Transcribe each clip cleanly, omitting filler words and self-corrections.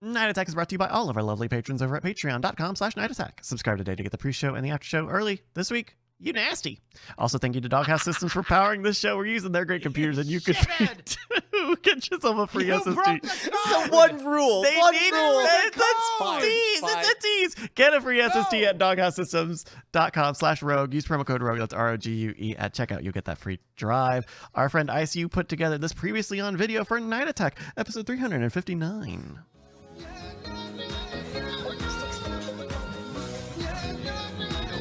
Night Attack is brought to you by all of our lovely patrons over at patreon.com/Night Attack. Subscribe today to get the pre-show and the after show early this week. You nasty. Also, thank you to Doghouse Systems for powering this show. We're using their great computers, and you could get yourself a free SSD. It's the one rule. They one need rule. it. That's tease. It's a tease. Get a free SSD at doghousesystems.com/rogue. Use promo code rogue. That's ROGUE at checkout. You'll get that free drive. Our friend ICU put together this previously on video for Night Attack, episode 359.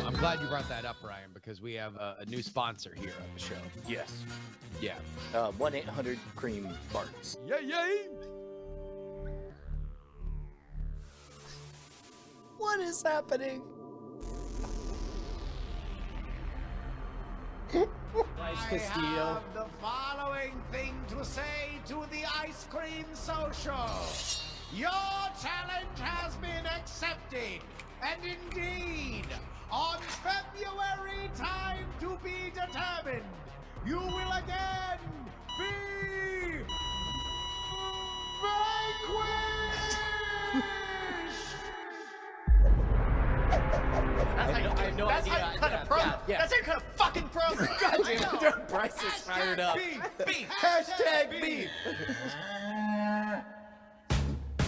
I'm glad you brought that up, Ryan, because we have a new sponsor here on the show. Yes. Yeah. 1-800-CREAM-BARTS. Yay! What is happening? Nice Castillo. I have the following thing to say to the Ice Cream Social. Your challenge has been accepted, and indeed, on February time to be determined, you will again be vanquished! That's how you cut a promo. That's how you cut a fucking promo. Goddamn, Bryce is fired up. Beef. Hashtag beef.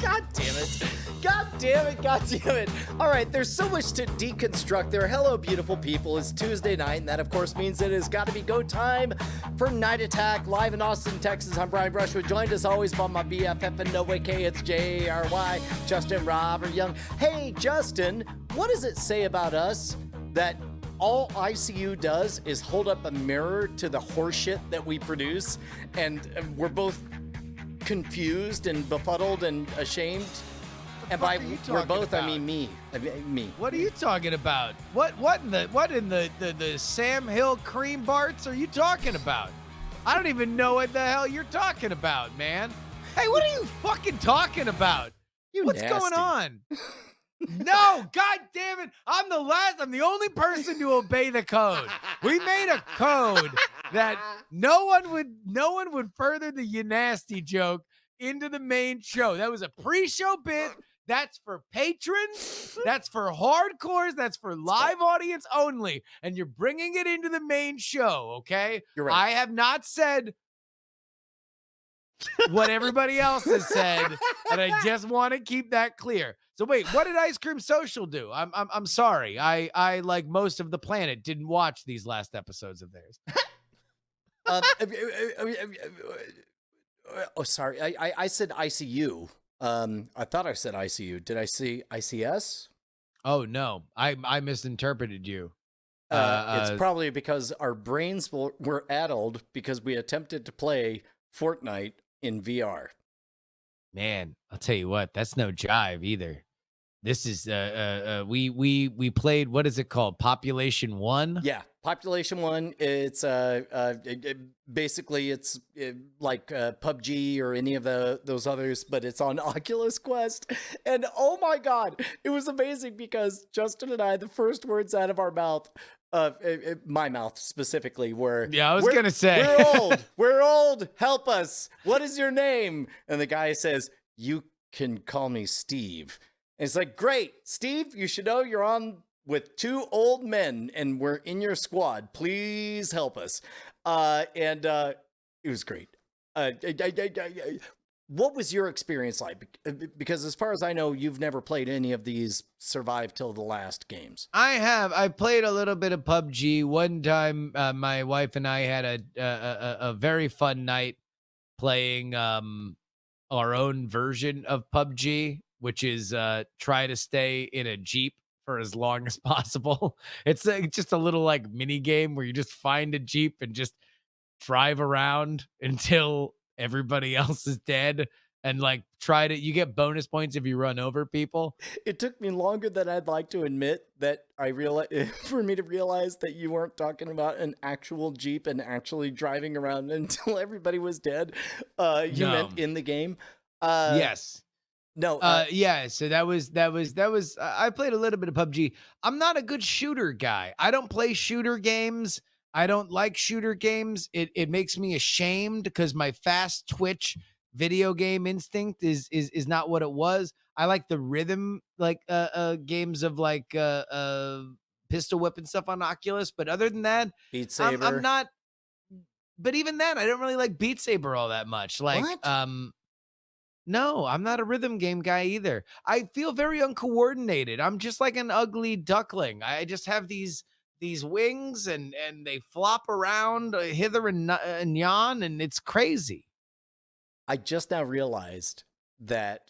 God damn it. God damn it. God damn it. All right, there's so much to deconstruct there. Hello, beautiful people. It's Tuesday night, and that, of course, means it has got to be go time for Night Attack live in Austin, Texas. I'm Brian Brushwood, joined as always by my BFF and no way K. It's JRY, Justin Robert Young. Hey, Justin, what does it say about us that all ICU does is hold up a mirror to the horseshit that we produce, and we're both confused and befuddled and ashamed? And by we're both, about? I mean me. Me. What are you talking about? What in the Sam Hill cream barts are you talking about? I don't even know what the hell you're talking about, man. Hey, what are you fucking talking about? What's nasty. going on? No, god damn it. I'm the only person to obey the code. We made a code that no one would further the you nasty joke into the main show. That was a pre-show bit. That's for patrons. That's for hardcores. That's for live audience only. And you're bringing it into the main show, okay? You're right. I have not said what everybody else has said, and I just want to keep that clear. So wait, what did Ice Cream Social do? I'm sorry. I like most of the planet didn't watch these last episodes of theirs. Oh, sorry. I said ICU. I thought I said ICU. Did I say ICS? Oh no, I misinterpreted you. It's probably because our brains were addled because we attempted to play Fortnite in VR. Man, I'll tell you what, that's no jive either. This is we played, what is it called? Population 1? Yeah, Population 1. It's basically it's like PUBG or any of those others, but it's on Oculus Quest. And oh my god, it was amazing because Justin and I, the first words out of our mouth, my mouth specifically, were, yeah, I was gonna say, we're old, help us, what is your name? And the guy says, you can call me Steve. And it's like, great, Steve, you should know you're on with two old men and we're in your squad. Please help us. And it was great. What was your experience like? Because as far as I know, you've never played any of these Survive Till the Last games. I played a little bit of PUBG. One time, my wife and I had a very fun night playing our own version of PUBG, which is try to stay in a Jeep for as long as possible. It's just a little like mini game where you just find a Jeep and just drive around until everybody else is dead, and like you get bonus points if you run over people. It took me longer than I'd like to admit that for me to realize that you weren't talking about an actual Jeep and actually driving around until everybody was dead. You meant in the game. Yes. No. Yeah. So that was. I played a little bit of PUBG. I'm not a good shooter guy. I don't play shooter games. I don't like shooter games. It makes me ashamed because my fast twitch video game instinct is not what it was. I like the rhythm like games of like pistol whip and stuff on Oculus, but other than that, Beat Saber. I'm not. But even then, I don't really like Beat Saber all that much. Like, What? no, I'm not a rhythm game guy either. I feel very uncoordinated. I'm just like an ugly duckling. I just have these wings and they flop around hither and yon, and it's crazy. I just now realized that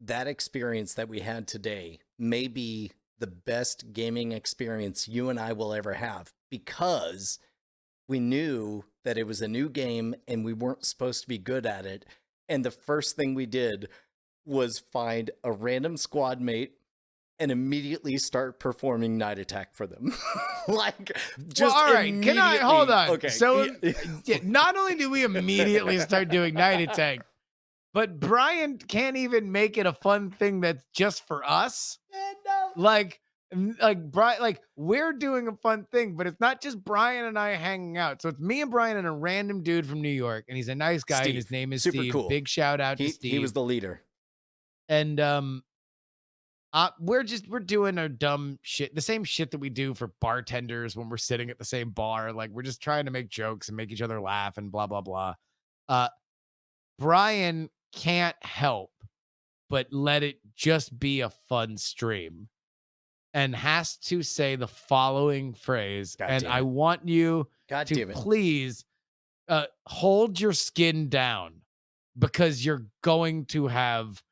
experience that we had today may be the best gaming experience you and I will ever have, because we knew that it was a new game and we weren't supposed to be good at it. And the first thing we did was find a random squad mate and immediately start performing Night Attack for them. Like, just well, all right, can I hold on? Okay. So not only do we immediately start doing Night Attack, but Brian can't even make it a fun thing that's just for us. No. Like Brian, like we're doing a fun thing, but it's not just Brian and I hanging out. So it's me and Brian and a random dude from New York, and he's a nice guy. Steve, and his name is super Steve. cool. Big shout out to Steve. He was the leader. And we're doing our dumb shit, the same shit that we do for bartenders when we're sitting at the same bar. Like we're just trying to make jokes and make each other laugh and blah blah blah. Brian can't help but let it just be a fun stream, and has to say the following phrase. God and damn I it. want you God to damn it. please hold your skin down, because you're going to have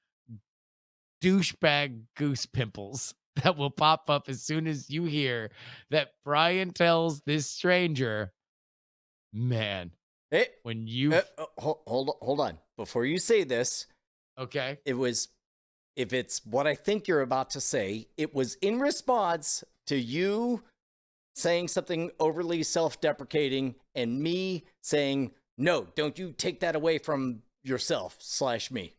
douchebag goose pimples that will pop up as soon as you hear that Brian tells this stranger, man, Hey, when you hold on. Before you say this, okay, if it's what I think you're about to say, it was in response to you saying something overly self-deprecating and me saying, no, don't you take that away from yourself / me.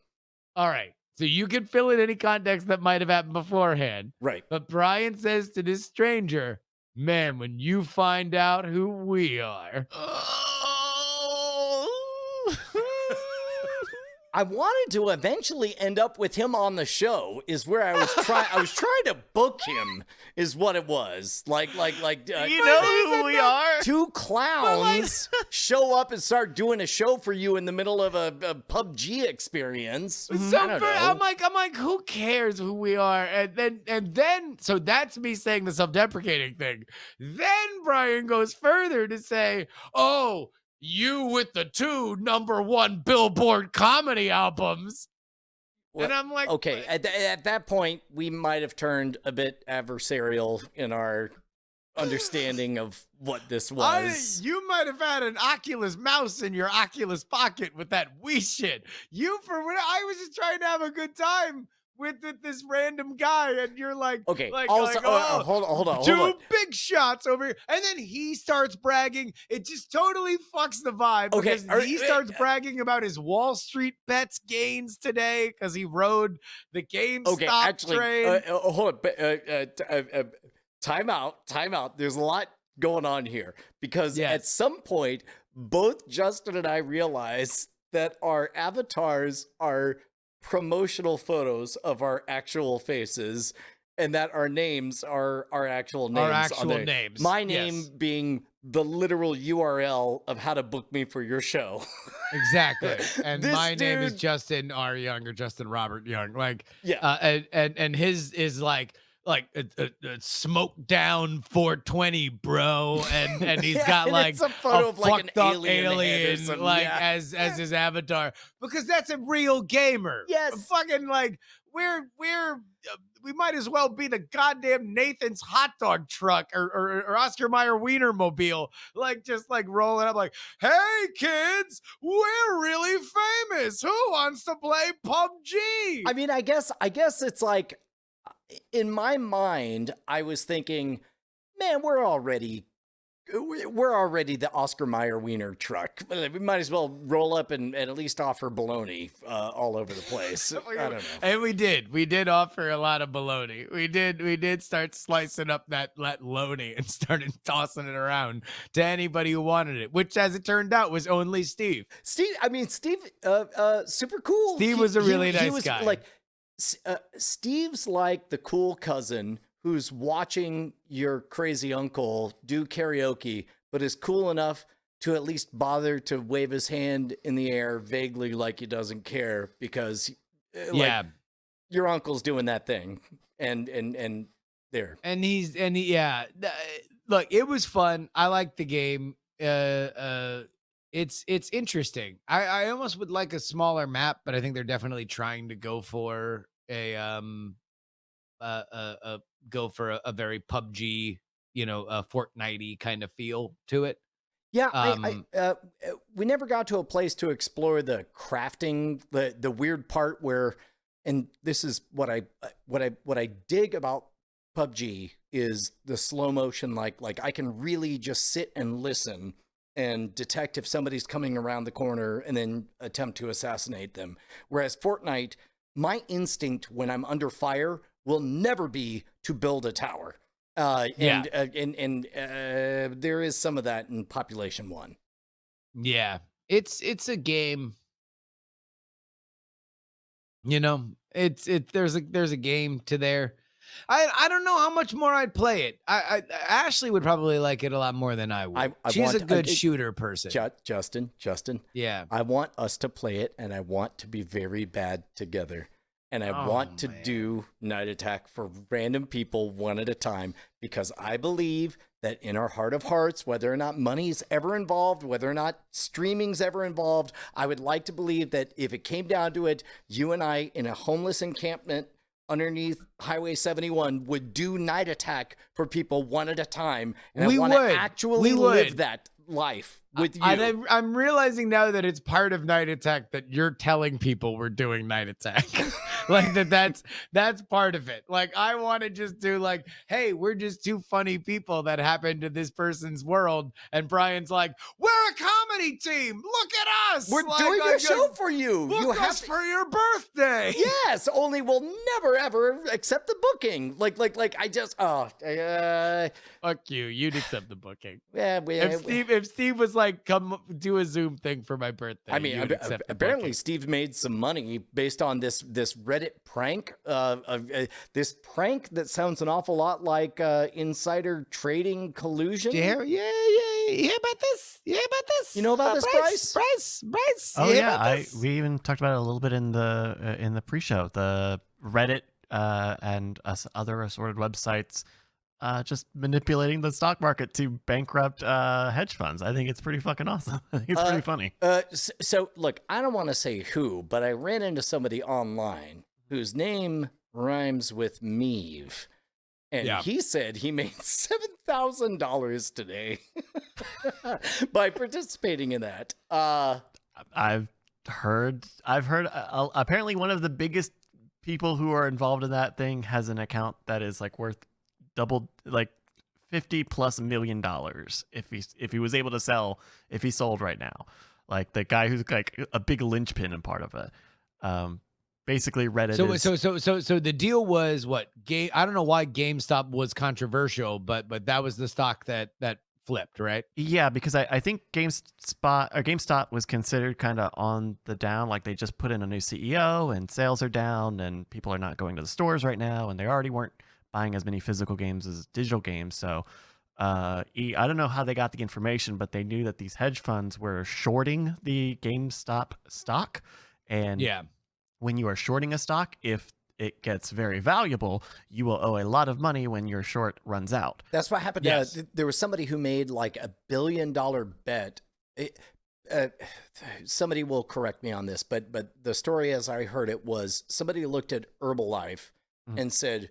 all right, so you can fill in any context that might have happened beforehand. Right. But Brian says to this stranger, man, when you find out who we are. I wanted to eventually end up with him on the show. Is where I was trying. I was trying to book him. Is what it was. Like. You know who we are? Two clowns show up and start doing a show for you in the middle of a PUBG experience. I So don't I'm know. like, who cares who we are? And then, so that's me saying the self-deprecating thing. Then Brian goes further to say, oh, you with the 2 #1 Billboard comedy albums. Well, and I'm like, okay, at that point, we might have turned a bit adversarial in our understanding of what this was. you might have had an Oculus mouse in your Oculus pocket with that Wii shit. I was just trying to have a good time with this random guy, and you're like, Okay, like, also, oh, hold on. two big shots over here, and then he starts bragging. It just totally fucks the vibe. Okay, Because he starts bragging about his Wall Street bets gains today because he rode the GameStop train. Hold on. Time out. There's a lot going on here, because Yes. at some point, both Justin and I realized that our avatars are promotional photos of our actual faces, and that our names are our actual names. Our on actual there. names, My name yes. being the literal URL of how to book me for your show. Exactly. And This my name is dude- Justin R. Young, or Justin Robert Young. Like, Yeah. And his is like a smoked down 420, bro. And he's Yeah, got and like it's a photo of like an fucked up alien head or alien something, like yeah. as his avatar, because that's a real gamer. Yes. Fucking like we might as well be the goddamn Nathan's hot dog truck or Oscar Mayer Wienermobile, like just like rolling up like, hey kids, we're really famous. Who wants to play PUBG? I mean, I guess it's like, in my mind, I was thinking, man, we're already we're already the Oscar Mayer Wiener truck. We might as well roll up and at least offer bologna all over the place. I don't know. And we did offer a lot of bologna. We did start slicing up that bologna and started tossing it around to anybody who wanted it, which as it turned out was only Steve. Steve, super cool. Steve was a really nice guy. Like, Steve's like the cool cousin who's watching your crazy uncle do karaoke, but is cool enough to at least bother to wave his hand in the air vaguely like he doesn't care because your uncle's doing that thing. And there. Look, it was fun. I liked the game. It's interesting. I almost would like a smaller map, but I think they're definitely trying to go for a very PUBG, Fortnite-y kind of feel to it. Yeah, we never got to a place to explore the crafting, the weird part where, and this is what I dig about PUBG is the slow motion, like I can really just sit and listen and detect if somebody's coming around the corner and then attempt to assassinate them. Whereas Fortnite, my instinct when I'm under fire will never be to build a tower. There is some of that in Population 1. Yeah, it's a game. There's a game to there. I don't know how much more I'd play it. Ashley would probably like it a lot more than I would. She's a good shooter person. Justin. Yeah. I want us to play it, and I want to be very bad together. And I want to do Night Attack for random people one at a time, because I believe that in our heart of hearts, whether or not money's ever involved, whether or not streaming's ever involved, I would like to believe that if it came down to it, you and I in a homeless encampment underneath Highway 71 would do Night Attack for people one at a time. And I want to actually live that life with you. I'm realizing now that it's part of Night Attack that you're telling people we're doing Night Attack. Like that's part of it. Like I want to just do like, hey, we're just two funny people that happen to this person's world, and Brian's like, we're a comedy team. Look at us. We're doing a show for you. Book you us for your birthday. Yes, only we'll never ever accept the booking. Like I just fuck you. You'd accept the booking. Yeah, if Steve was like, come do a Zoom thing for my birthday. I mean, apparently Steve made some money based on this Reddit prank. This prank that sounds an awful lot like insider trading collusion. Yeah. You hear about this? You know about this, Bryce? Oh yeah, we even talked about it a little bit in the pre-show. The Reddit and other assorted websites just manipulating the stock market to bankrupt hedge funds. I think it's pretty fucking awesome. I think it's pretty funny. So look, I don't want to say who, but I ran into somebody online whose name rhymes with Meave. And he said he made $7,000 today by participating in that. I've heard apparently one of the biggest people who are involved in that thing has an account that is like worth double, like $50+ million if he was able to sell, if he sold right now. Like the guy who's like a big linchpin and part of it. Basically Reddit So the deal was what? I don't know why GameStop was controversial, but that was the stock that flipped, right? Yeah, because I think GameStop was considered kind of on the down. Like they just put in a new CEO and sales are down and people are not going to the stores right now, and they already weren't buying as many physical games as digital games. So I don't know how they got the information, but they knew that these hedge funds were shorting the GameStop stock. And when you are shorting a stock, if it gets very valuable, you will owe a lot of money when your short runs out. That's what happened. Yes. There was somebody who made like $1 billion bet. Somebody will correct me on this, but the story as I heard it was somebody looked at Herbalife and said,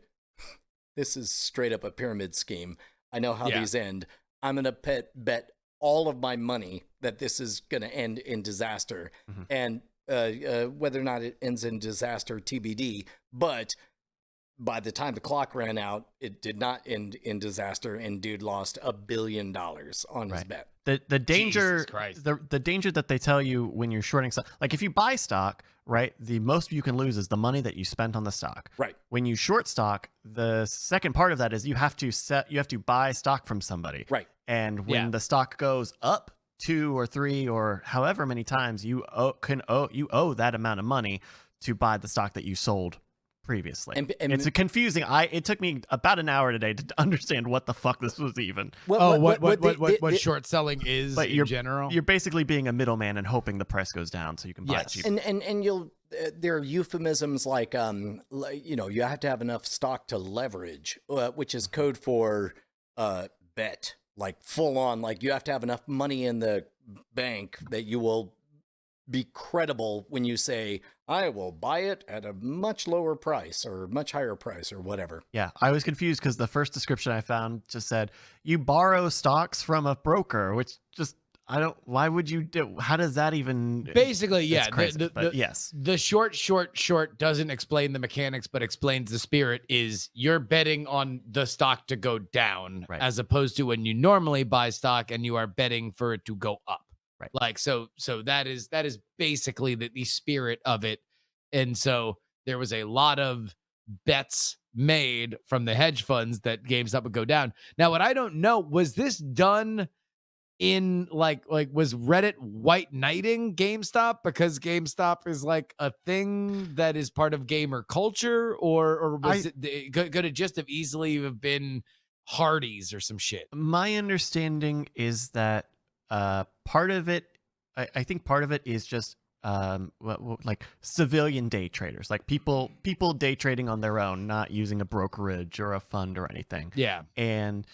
this is straight up a pyramid scheme. I know how these end. I'm going to bet all of my money that this is going to end in disaster. Mm-hmm. And whether or not it ends in disaster, TBD. But by the time the clock ran out, it did not end in disaster, and dude lost $1 billion on his Right. bet. The danger, Jesus Christ. the danger that they tell you when you're shorting stock, like if you buy stock, right, the most you can lose is the money that you spent on the stock. Right. When you short stock, the second part of that is you have to buy stock from somebody. Right. And when Yeah. the stock goes up 2 or 3 or however many times, you owe that amount of money to buy the stock that you sold previously. And it's confusing. It took me about an hour today to understand what the fuck this was even. What short selling is But in general? You're basically being a middleman and hoping the price goes down so you can buy it Yes. cheap. and you'll there are euphemisms like you have to have enough stock to leverage, which is code for bet, like full on, like you have to have enough money in the bank that you will be credible when you say, I will buy it at a much lower price or much higher price or whatever. Yeah, I was confused because the first description I found just said you borrow stocks from a broker, which just why would you do? How does that even? Basically, It's yeah. crazy, but yes, The short doesn't explain the mechanics, but explains the spirit. Is you're betting on the stock to go down, Right. as opposed to when you normally buy stock and you are betting for it to go up. Right. Like so that is basically the spirit of it. And so there was a lot of bets made from the hedge funds that GameStop would go down. Now, what I don't know, was this done in like was Reddit white knighting GameStop because GameStop is like a thing that is part of gamer culture, or was it could it just have easily have been Hardee's or some shit? my understanding is that part of it, I think part of it is just like civilian day traders, like people day trading on their own, not using a brokerage or a fund or anything. Yeah. And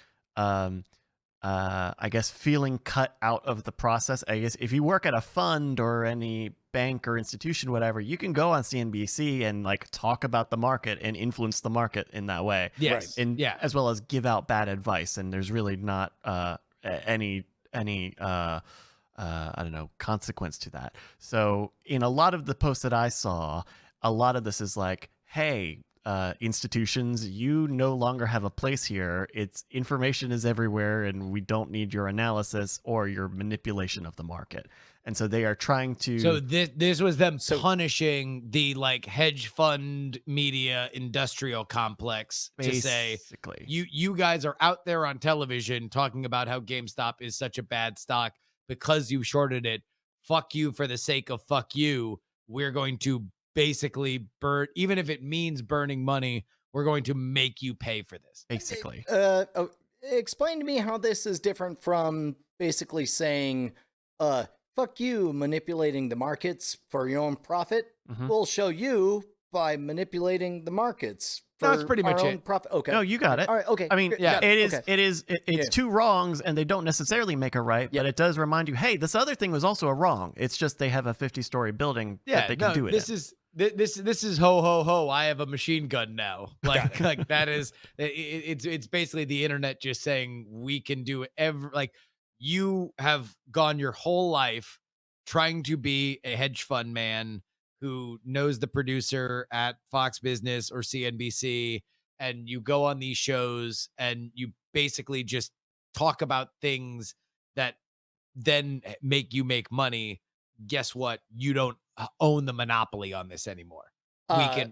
I guess feeling cut out of the process. I guess if you work at a fund or any bank or institution, whatever, you can go on CNBC and like talk about the market and influence the market in that way. Yes. And Yeah. as well as give out bad advice. And there's really not any I don't know, consequence to that. So in a lot of the posts that I saw, a lot of this is like, hey, institutions, you no longer have a place here. It's information is everywhere, and we don't need your analysis or your manipulation of the market. And so they are trying to. So this was them punishing the like hedge fund media industrial complex to say, basically, you guys are out there on television talking about how GameStop is such a bad stock because you shorted it. Fuck you for the sake of fuck you. We're going to basically burn, even if it means burning money, we're going to make you pay for this. basically. Explain to me how this is different from basically saying, fuck you manipulating the markets for your own profit. Mhm. We'll show you by manipulating the markets for That's pretty our much own it. profit. Okay. No, you got it. All right. Okay. I mean, Yeah. it's Yeah. two wrongs, and they don't necessarily make a right, Yeah. but it does remind you, hey, this other thing was also a wrong. It's just they have a 50-story building that they can do it this in. is this is ho ho ho. I have a machine gun now. Like that is it's basically the internet just saying we can do like you have gone your whole life trying to be a hedge fund man who knows the producer at Fox Business or CNBC, and you go on these shows and you basically just talk about things that then make you make money. Guess what? You don't own the monopoly on this anymore.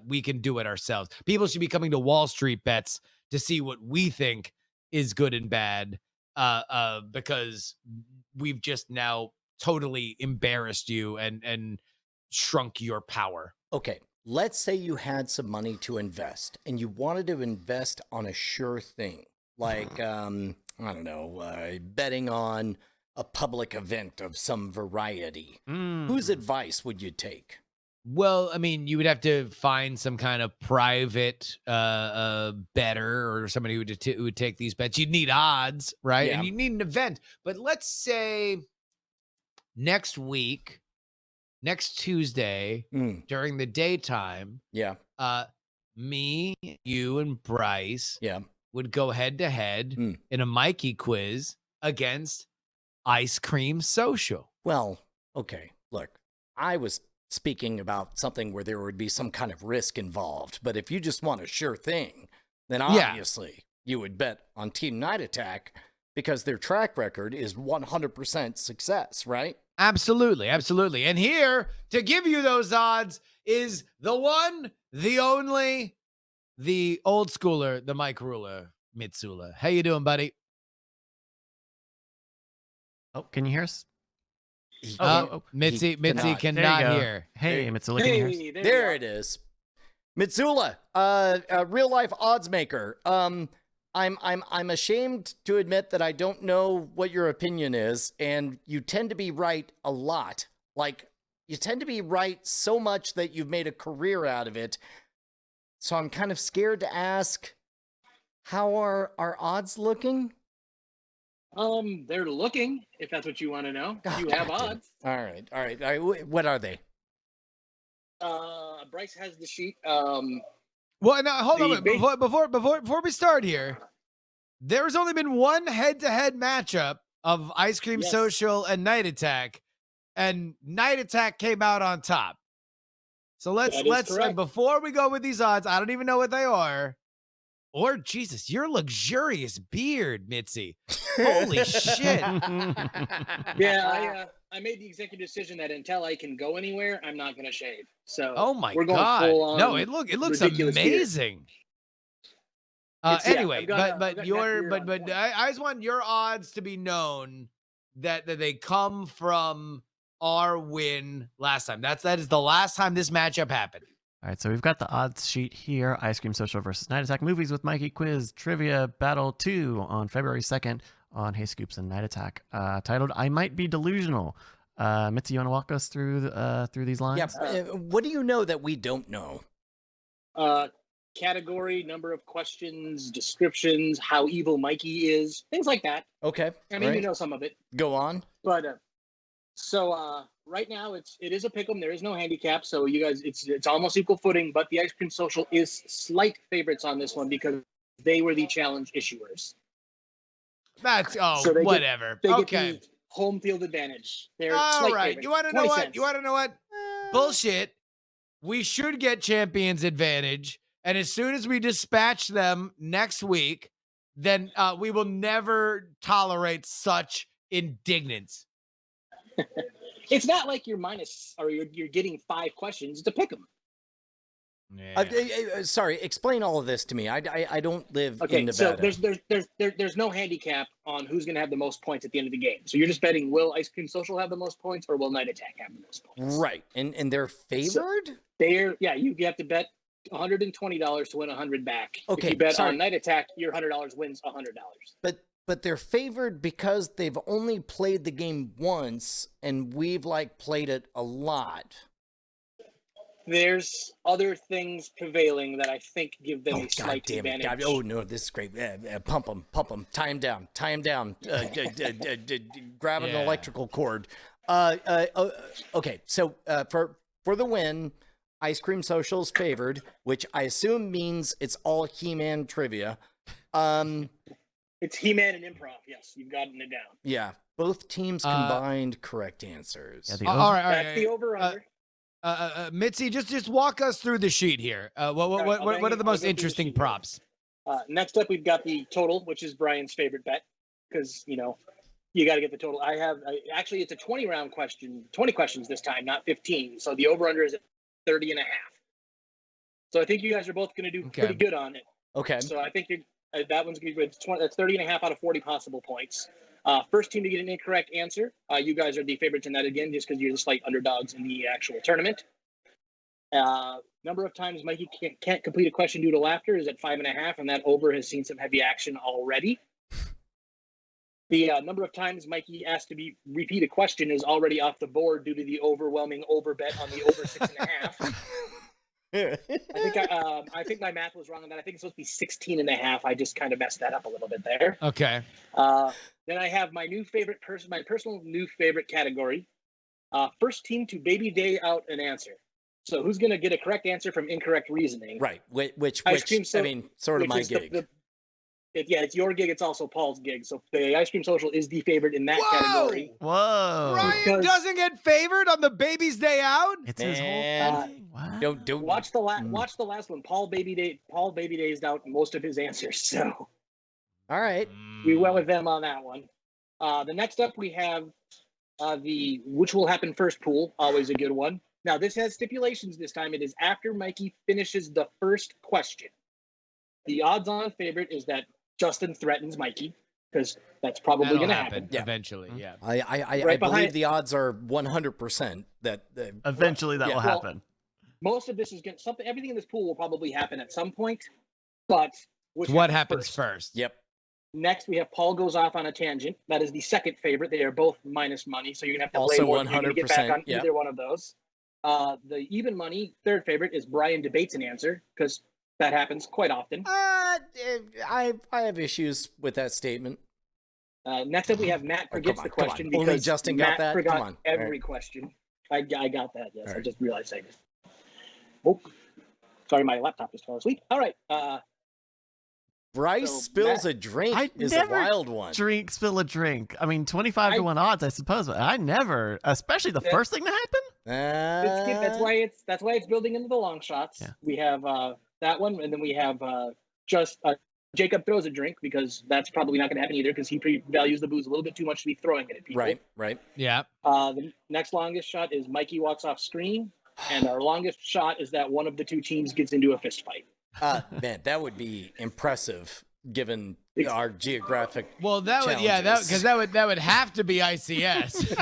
We can do it ourselves. People should be coming to Wall Street Bets to see what we think is good and bad, because we've just now totally embarrassed you and shrunk your power. Okay. Let's say you had some money to invest and you wanted to invest on a sure thing, like, I don't know, betting on a public event of some variety. Whose advice would you take? Well, I mean, you would have to find some kind of private bettor or somebody who would take these bets. You'd need odds, right? Yeah. And you need an event. But let's say next week, next Tuesday, during the daytime, Yeah. me, you, and Bryce Yeah. would go head to head in a Mikey quiz against Ice Cream Social. Well, okay. Look, I was speaking about something where there would be some kind of risk involved. But if you just want a sure thing, then Yeah. obviously you would bet on Team Night Attack because their track record is 100% success, right? Absolutely, absolutely. And here to give you those odds is the one, the only, the old schooler, the Mike Ruler, Mitsula. How you doing, buddy? Oh, can you hear us? He Oh, can't- oh, Mitzi he cannot. There you cannot go. hear. Hey, Mitsula, can you hear us? Hey, There it is. Mitsula, a real life odds maker. I'm ashamed to admit that I don't know what your opinion is, and you tend to be right a lot. Like, you tend to be right so much that you've made a career out of it. So I'm kind of scared to ask, how are our odds looking? They're looking, if that's what you want to know. Oh, You have God damn it. odds. All right. What are they? Bryce has the sheet. Well, now hold on. The Wait, before we start here, there's only been one head-to-head matchup of Ice Cream Yes. Social and Night Attack, and Night Attack came out on top. So let's That is correct. before we go with these odds, I don't even know what they are. Or Jesus, your luxurious beard, Mitzi. Holy shit. Yeah, I made the executive decision that until I can go anywhere, I'm not going to shave. So Oh my we're going god! full on No, it looks ridiculous beard. amazing. It's- yeah, Anyway, I've got a- I've but got your that beard on but point. I just want your odds to be known that they come from our win last time. That is the last time this matchup happened. All right, so we've got the odds sheet here. Ice Cream Social versus Night Attack. Movies with Mikey Quiz Trivia Battle 2 on February 2nd on Hey Scoops and Night Attack. Titled I Might Be Delusional. Mitzi, you want to walk us through these lines? Yeah. What do you know that we don't know? Category, number of questions, descriptions, how evil Mikey is, things like that. Okay. I mean, right. you know some of it. Go on. But right now it is a pick'em. There is no handicap, so you guys, it's almost equal footing. But the Ice Cream Social is slight favorites on this one because they were the challenge issuers. That's So they get- whatever. They Okay. get the home field advantage. They're All slight right. favorites. You want to know 20 what? cents. You want to know what? Bullshit. We should get champions advantage. And as soon as we dispatch them next week, then we will never tolerate such indignance. It's not like you're minus or you're getting 5 questions. It's a pick'em. Sorry, explain all of this to me. I don't live Okay, in Nevada. so there's no handicap on who's going to have the most points at the end of the game. So you're just betting will Ice Cream Social have the most points or will Night Attack have the most points? Right, and they're favored. You have to bet $120 to win $100 back. Okay, if you bet sorry. on Night Attack, your $100 wins $100. But they're favored because they've only played the game once, and we've played it a lot. There's other things prevailing that I think give them Oh a God slight damn it! advantage. God, oh no, this is great. Pump them, tie them down. Grab an Yeah. electrical cord. Okay, so for the win, Ice Cream Social's favored, which I assume means it's all He-Man trivia. It's He-Man and improv. Yes, you've gotten it down. Yeah, both teams combined correct answers. Yeah, the All right. That's the over/under. Mitzi, just walk us through the sheet here. What are the most interesting props? Next up, we've got the total, which is Brian's favorite bet, because you got to get the total. Actually, it's a 20 questions this time, not 15. So the over/under is at 30 and a half. So I think you guys are both going to do pretty good on it. Okay. So I think that one's going to be good. That's 30 and a half out of 40 possible points. First team to get an incorrect answer, you guys are the favorites in that again, just because you're the slight underdogs in the actual tournament. Number of times Mikey can't complete a question due to laughter is at 5.5, and that over has seen some heavy action already. The number of times Mikey asked to repeat a question is already off the board due to the overwhelming over bet on the over 6.5. I think my math was wrong on that. I think it's supposed to be 16 and a half. I just kind of messed that up a little bit there. Okay. Then I have my my personal new favorite category. First team to baby day out an answer. So who's going to get a correct answer from incorrect reasoning? Right. Which Ice cream I mean, sort of which my is gig. It's your gig. It's also Paul's gig. So the Ice Cream Social is the favorite in that category. Whoa. Ryan Because- doesn't get favored on the baby's day out. It's his whole Man. thing. What? Don't Watch the last one. Paul Baby Day's out most of his answers. So All right. we went with them on that one. The next up we have the which will happen first pool. Always a good one. Now this has stipulations this time. It is after Mikey finishes the first question. The odds-on favorite is that Justin threatens Mikey because that's probably That'll going to happen happen. Yeah. eventually. Yeah. I Right believe behind- the odds are 100% that Eventually that Yeah. will Well, happen. Most of this is going to everything in this pool will probably happen at some point, but which What happens first? Yep. Next, we have Paul goes off on a tangent. That is the second favorite. They are both minus money, so you're gonna have to Also play more. You're gonna get back 100%, on yeah. either one of those. The even money third favorite is Brian debates an answer because that happens quite often. I have issues with that statement. Next up, we have Matt Oh, forgets come the on, come question on. because Only Justin got Matt that? forgot Come on. every All right. question. I got that. Yes, All I right. just realized I just. Oh, sorry, my laptop just fell asleep. All right. Bryce So, spills Matt- a drink I is never a wild one. Drink, spill a drink. I mean, 25 to 1 odds, I suppose. But I never, especially the Yeah. first thing to happen. That's why it's building into the long shots. Yeah. We have that one, and then we have Jacob throws a drink because that's probably not going to happen either because he values the booze a little bit too much to be throwing it at people. Right. Yeah. The next longest shot is Mikey walks off screen, and our longest shot is that one of the two teams gets into a fist fight. Man, that would be impressive given our geographic. Well, that would Challenges. that would have to be ICS.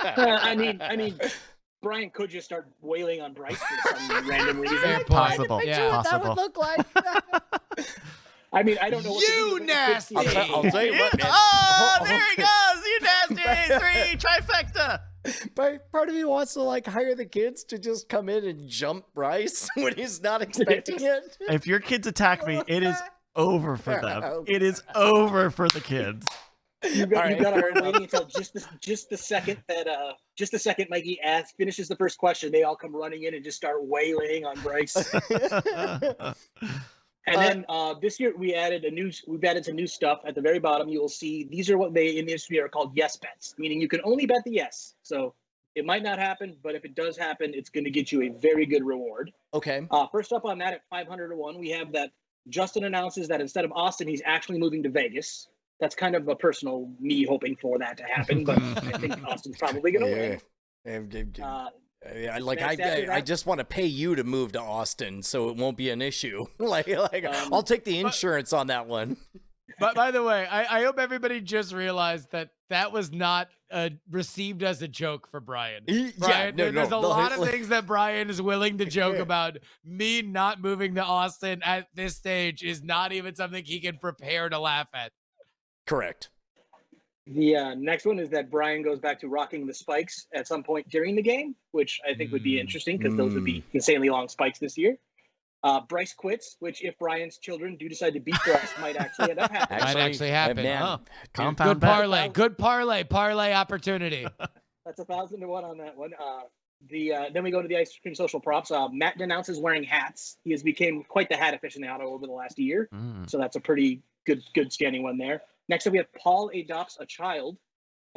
I mean, Brian could just start wailing on Bryce for some random reason. Fair point. Possible. Yeah. That would Possible. look like. I mean, I don't know what to do You with it. nasty. I'll tell you what, man. Oh, there he goes. You nasty. 3 trifecta. Part of me wants to like hire the kids to just come in and jump Bryce when he's not expecting it. If your kids attack me, it is over for them. It is over for the kids. You got All to right. start waiting until just the second that Mikey finishes the first question, they all come running in and just start wailing on Bryce. And then this year we've added some new stuff at the very bottom. You will see these are what they in the industry are called yes bets, meaning you can only bet the yes. So it might not happen, but if it does happen, it's going to get you a very good reward. Okay. First up on that at 500 to 1, we have that Justin announces that instead of Austin, he's actually moving to Vegas. That's kind of a personal me hoping for that to happen, but I think Austin's probably going to win. Next after I that- just want to pay you to move to Austin, so it won't be an issue. I'll take the insurance on that one. But by the way, I hope everybody just realized that was not received as a joke for Brian. Brian, there's a lot of things that Brian is willing to joke about. Me not moving to Austin at this stage is not even something he can prepare to laugh at. Correct. The next one is that Brian goes back to rocking the spikes at some point during the game, which I think would be interesting because those would be insanely long spikes this year. Bryce quits, which if Brian's children do decide to beat Bryce, might actually end up happening. Might actually happen. Man, Oh, dude, compound Good bet. parlay. Parlay opportunity. That's 1,000 to 1 on that one. Then we go to the Ice Cream Social props. Matt denounces wearing hats. He has become quite the hat aficionado over the last year, so that's a pretty good standing one there. Next up, we have Paul adopts a child.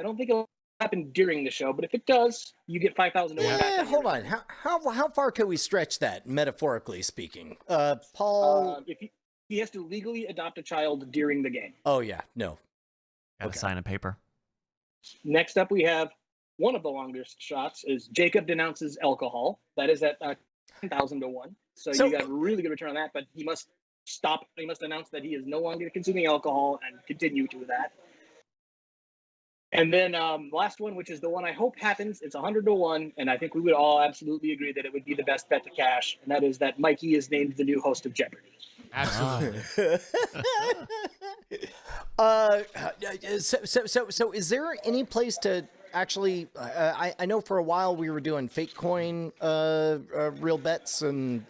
I don't think it'll happen during the show, but if it does, you get 5,000 to 1 back. on hold your- on. How far can we stretch that, metaphorically speaking? Paul. If he has to legally adopt a child during the game. Oh yeah, no. Gotta Okay. sign a paper. Next up, we have one of the longest shots is Jacob denounces alcohol. That is at 10,000 to 1. So So- you got a really good return on that, but he must stop. He must announce that he is no longer consuming alcohol and continue to that. And then last one, which is the one I hope happens, it's 100 to 1, and I think we would all absolutely agree that it would be the best bet to cash, and that is that Mikey is named the new host of Jeopardy. Absolutely. So is there any place to actually? I know for a while we were doing fake coin real bets and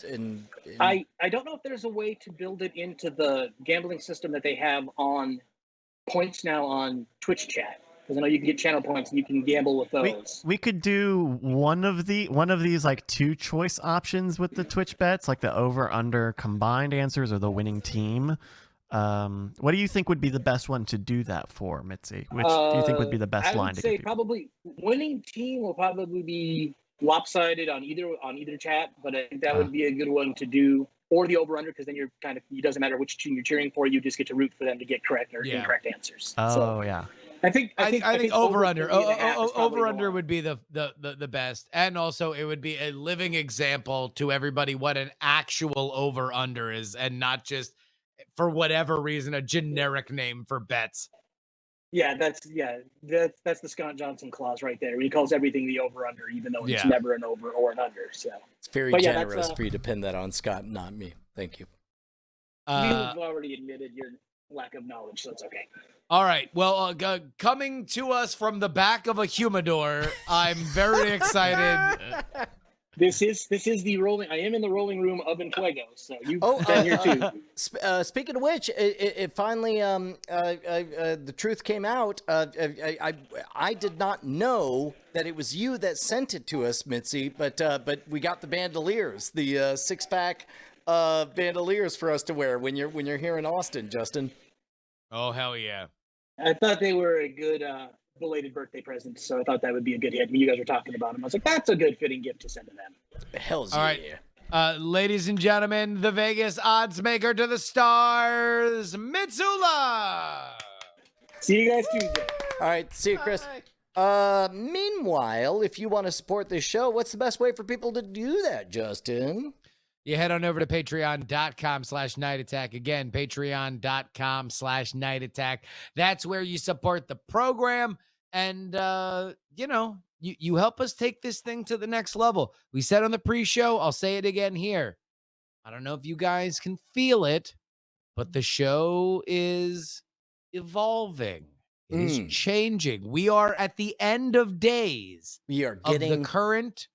I don't know if there's a way to build it into the gambling system that they have on points now on Twitch chat, because I know you can get channel points and you can gamble with those. We could do one of these like 2 choice options with the Twitch bets, like the over under combined answers or the winning team. What do you think would be the best one to do that for, Mitzi? Which do you think would be the best I line would to say give people? probably winning team will probably be lopsided on either chat, but I think that would be a good one to do, or the over under, because then you're kind of, it doesn't matter which team you're cheering for, you just get to root for them to get correct or incorrect answers. Oh So yeah. I think over under 30.5 is probably over under more. would be the best, and also it would be a living example to everybody what an actual over under is, and not just for whatever reason a generic name for bets. Yeah, that's the Scott Johnson clause right there. He calls everything the over under, even though it's Yeah. never an over or an under. So It's very But yeah, that's, generous for you to pin that on Scott, not me. Thank you. you've already admitted your lack of knowledge, so it's okay. All right. Well, coming to us from the back of a humidor, I'm very excited. This is the rolling. I am in the rolling room of Fuego, so you've Oh, been here too. Speaking of which, it finally the truth came out. I did not know that it was you that sent it to us, Mitzi, but we got the bandoliers, the 6-pack bandoliers for us to wear when you're here in Austin, Justin. Oh, hell yeah. I thought they were a good belated birthday present, so I thought that would be a good hit. When you guys were talking about them, I was like, that's a good fitting gift to send to them. Hell's All right. yeah. Ladies and gentlemen, the Vegas odds maker to the stars, Mitsula. See you guys Tuesday. All right, see you, Chris. Meanwhile, if you want to support this show, what's the best way for people to do that, Justin? You head on over to patreon.com/night attack. Again, patreon.com/night attack. That's where you support the program. And, you help us take this thing to the next level. We said on the pre-show, I'll say it again here. I don't know if you guys can feel it, but the show is evolving. It is changing. We are at the end of days We are of getting the current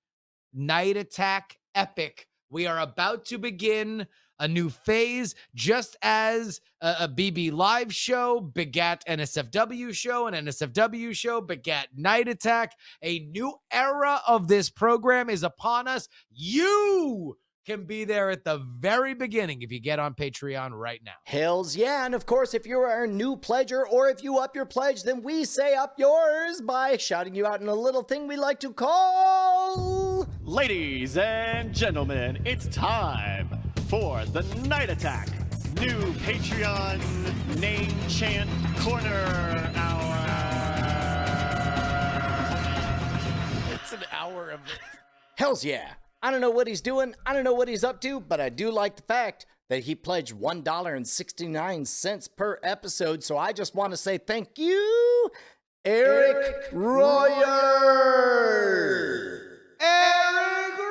Night Attack epic. We are about to begin a new phase, just as a BB Live show begat NSFW show, an NSFW show begat Night Attack. A new era of this program is upon us. You can be there at the very beginning if you get on Patreon right now. Hells yeah. And of course, if you're our new pledger or if you up your pledge, then we say up yours by shouting you out in a little thing we like to call... Ladies and gentlemen, it's time for the Night Attack new Patreon name chant corner hour. It's an hour of it. Hells yeah. I don't know what he's doing. I don't know what he's up to, but I do like the fact that he pledged $1.69 per episode. So I just want to say thank you, Eric Royer. Eric Royer!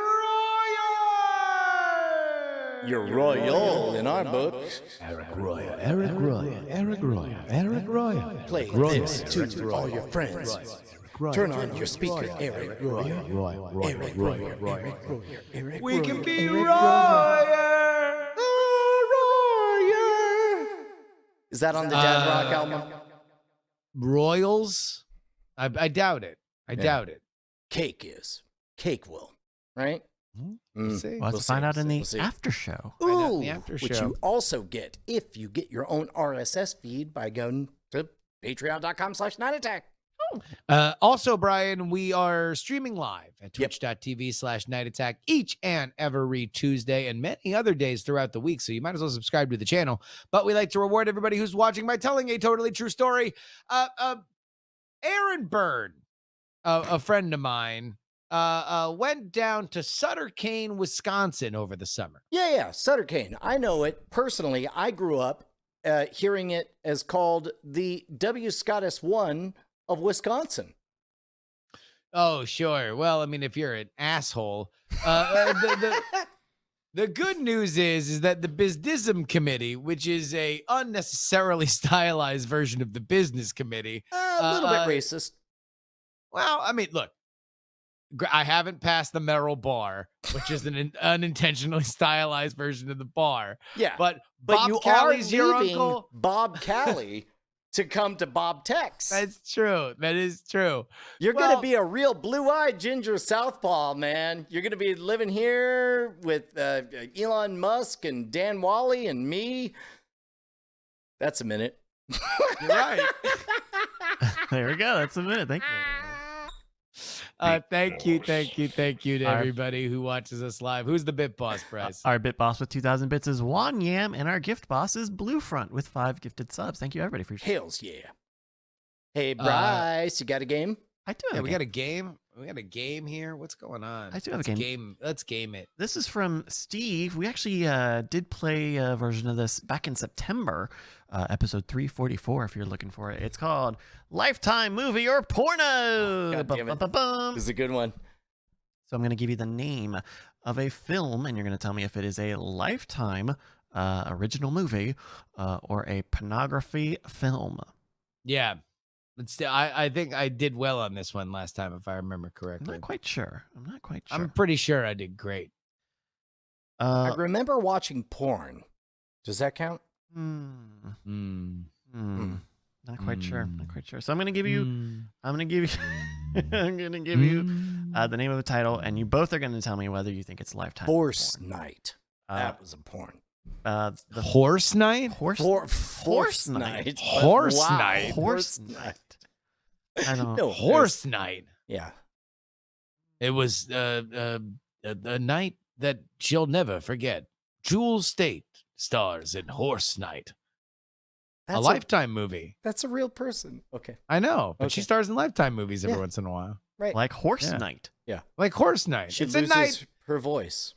You're royal in our books. Eric Royer, Eric Royer, Eric Royer, Eric Royer. Play this to all your friends. Turn on your speaker, Eric Royer. Eric Royer, Eric Royer, Eric We can Royer, be Eric Royer! Royer. Is that on the Dad Rock album? Royals? I doubt it. I doubt it. Cake is. Cake will, right? Let's see. We'll have We'll to find see, out in the we'll see. after show. Find out in Ooh, the after which show. you also get if you get your own RSS feed by going to patreon.com/nightattack. Also, Brian, we are streaming live at twitch.tv/night attack each and every Tuesday and many other days throughout the week. So you might as well subscribe to the channel. But we like to reward everybody who's watching by telling a totally true story. Aaron Byrne, a friend of mine, went down to Sutter Kane, Wisconsin over the summer. Yeah, Sutter Kane. I know it personally. I grew up hearing it as called the W. Scottus 1 of Wisconsin. Oh, sure. Well, I mean, if you're an asshole, the good news is that the Bizdism Committee, which is a unnecessarily stylized version of the Business Committee, A little bit racist. well, I mean, look, I haven't passed the Merrill Bar, which is an unintentionally stylized version of the bar. Yeah, But but Bob you Callie's are your leaving uncle. Bob Callie to come to Bob Tex. That's true. That is true. You're Well- gonna be a real blue-eyed ginger southpaw, man. You're gonna be living here with Elon Musk and Dan Wally and me. That's a minute. You're right. There we go. That's a minute. Thank you. Thank you to Our- everybody who watches us live. Who's the Bit Boss, Bryce? Our bit boss with 2,000 bits is Juan Yam, and our gift boss is Bluefront with 5 gifted subs. Thank you, everybody, for your Hells yeah. Hey, Bryce, you got a game? I do have Yeah, a we game. got a game. We got a game here. What's going on? I do have a game. Let's game it. This is from Steve. We actually did play a version of this back in September, episode 344, if you're looking for it. It's called Lifetime Movie or Porno. God damn it. Ba-ba-ba-bum. This is a good one. So I'm going to give you the name of a film, and you're going to tell me if it is a Lifetime original movie or a pornography film. Yeah. I think I did well on this one last time, if I remember I'm correctly. not quite sure. I'm pretty sure I did great. I remember watching porn. Does that count? Mm. Not quite sure. Not Mm. quite sure. So I'm going to give you. Mm. I'm going to give you. I'm going to give you Mm. the name of the title, and you both are going to tell me whether you think it's Lifetime. or Force porn. Night. Uh, That was a porn. the Horse night? horse. Horse Night. Night. Horse Wow. Night. Horse night. I don't. No, Horse night. Yeah. It was a night that she'll never forget. Jewel State stars in Horse Night, That's a Lifetime movie. That's a real person. Okay. I know, but she Okay. stars in Lifetime movies every Yeah. once in a while. Right. Like Horse Yeah. Night. Like Horse Night. She It's a loses night. her voice.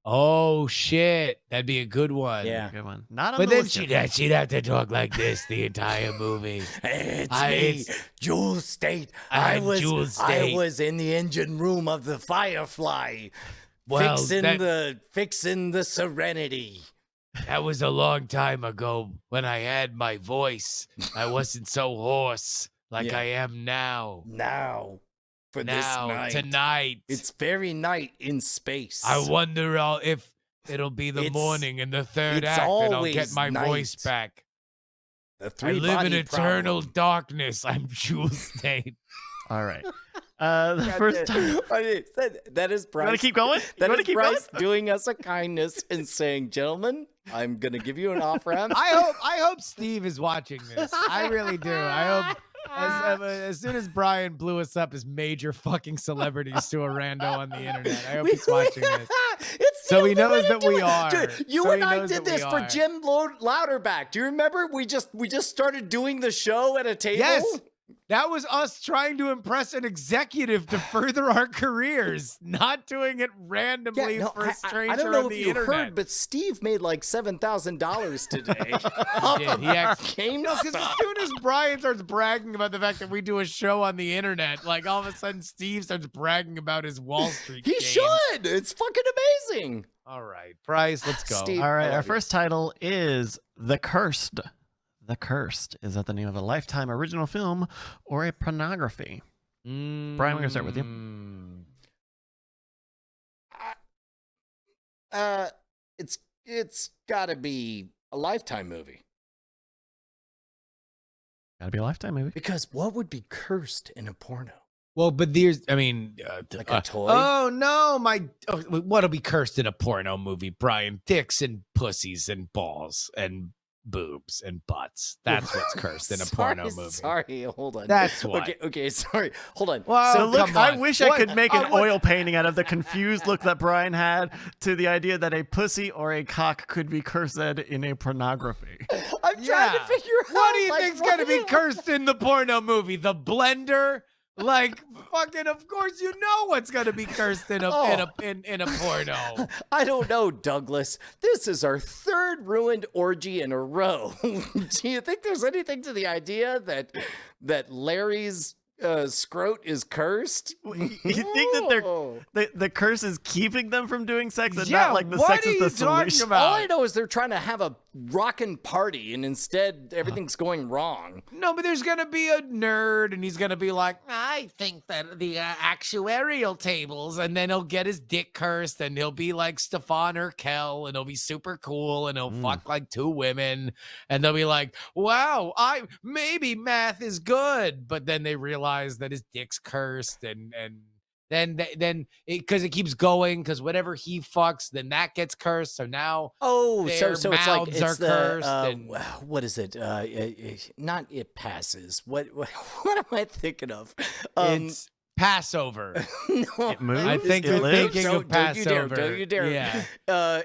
Oh shit, that'd be a good one. Yeah. Good one. Not on But the then list she'd yet. have to talk like this the entire movie. It's I- me, it's- Jewel State. I'm Jewel I State. was in the engine room of the Firefly, Well, fixing the Serenity. that was a long time ago when I had my voice. I wasn't so hoarse like Yeah. I am now. Now, for this Now, night, tonight. it's very night in space. I wonder if it'll be the It's- morning in the third it's act and I'll get always my voice night. back. the I three live in body eternal problem. darkness. I'm Jewel State. All right. The first time. That is You Bryce. want to keep going? You That want to is keep Bryce going? doing us a kindness and saying, "Gentlemen, I'm gonna give you an off ramp." I hope Steve is watching this. I really do. I hope as soon as Brian blew us up as major fucking celebrities to a rando on the internet, I hope he's watching this. It's So the he only way knows to that do we it. are. Dude, you So and he I knows did that we this for are. Jim Louderback. Do you remember? We just started doing the show at a table. Yes. That was us trying to impress an executive to further our careers, not doing it randomly Yeah, no, for a stranger I don't know on if the you internet. heard, but Steve made like $7,000 today. He did. He actually, Game no, because as soon as Brian starts bragging about the fact that we do a show on the internet, like all of a sudden Steve starts bragging about his Wall Street. He gains. should. It's fucking amazing. All right, Bryce, let's go. Steve- All right. I Our love you. first title is The Cursed. The Cursed. Is that the name of a Lifetime original film or a pornography? Brian, we're gonna start with you. Mm. It's got to be a Lifetime movie. Gotta be a Lifetime movie. Because what would be cursed in a porno? Well, but there's, I mean, Like a toy? Oh no, what'll be cursed in a porno movie, Brian? Dicks and pussies and balls and boobs and butts. That's what's cursed in a porno movie. Sorry, hold on. That's what. Okay, sorry. Hold on. Well, So Oh, look, come I on. wish I What- could make an what- oil painting out of the confused look that Brian had to the idea that a pussy or a cock could be cursed in a pornography. I'm trying to Yeah. figure out. What do you like, think's what gonna do be you- cursed in the porno movie? The blender? Like fucking, of course you know what's gonna be cursed in a in a porno. I don't know, Douglas. This is our third ruined orgy in a row. Do you think there's anything to the idea that Larry's scrote is cursed? You think that they're Whoa. the curse is keeping them from doing sex and Yeah, not like the what sex are is you the talking solution? about? All I know is they're trying to have a rockin' party, and instead everything's going wrong. No, but there's gonna be a nerd, and he's gonna be like, I think that the actuarial tables, and then he'll get his dick cursed, and he'll be like Stefan Urkel, and he'll be super cool, and he'll fuck like 2 women, and they'll be like, wow, maybe math is good, but then they realize that his dick's cursed, and then because it keeps going, because whatever he fucks, then that gets cursed. So now Oh, their so it's like mouths are it's the cursed and- what is it? Not it passes. What am I thinking of? it's Passover. No, It moves? I think It you're lives? thinking of Don't you dare! Passover. Don't you dare! Yeah.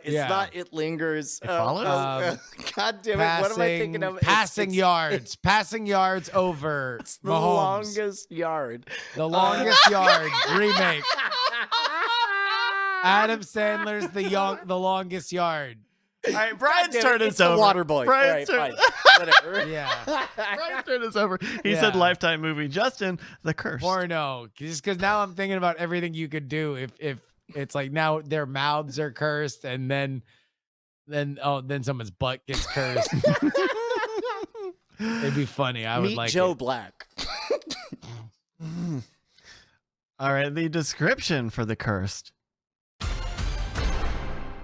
It's Yeah. not. It lingers. It follows? God damn it! What am I thinking of? Passing yards. Passing yards over It's the Mahomes. longest yard. The longest yard remake. Adam Sandler's the longest yard. All right, Brian's Damn it, turn it's is the over. Water Boy. Brian's All right, turn. fine. Whatever. Yeah. Brian's turn is over. He said Yeah. Lifetime movie. Justin, The Curse. Porno. Just because now I'm thinking about everything you could do if it's like now their mouths are cursed and then someone's butt gets cursed. It'd be funny. I would Meet like Joe it. Black. All right, the description for The Cursed.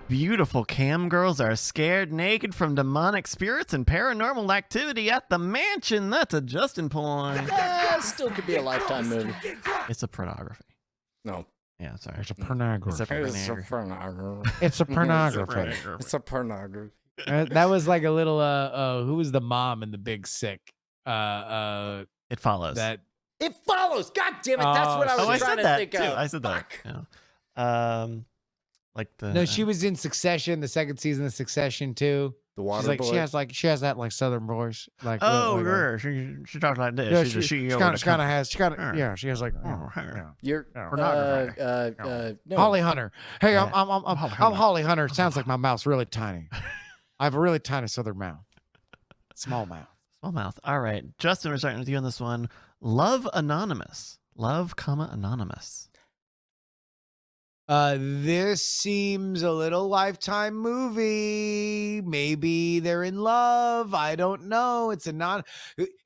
Beautiful cam girls are scared naked from demonic spirits and paranormal activity at the mansion. That's a Justin point. Still could be a Lifetime movie. It's a pornography. No. Yeah, sorry. It's a pornography. It's a It's a pornography. pornography. It's a pornography. It's a pornography. That was like a little who was the mom in The Big Sick? It follows. That It follows. God damn it. That's what I was I trying said to that think too. of. I said that. Fuck. Yeah. Like the no, she was in Succession, the second season of Succession too. The She's water like boy. she has that like Southern voice. Like Oh, like, girl, she talks like this. yeah, She's a CEO. she of kind the of company. has. She kind Her. of yeah. She has like Oh, her. yeah. You're Pornography. no. Holly Hunter. Hey, Yeah. I'm Holly Hunter. Sounds like my mouth's really tiny. I have a really tiny Southern mouth. Small mouth. Small mouth. All right, Justin, we're starting with you on this one. Love Anonymous. Love, Anonymous. This seems a little Lifetime movie. Maybe they're in love. I don't know. It's a non.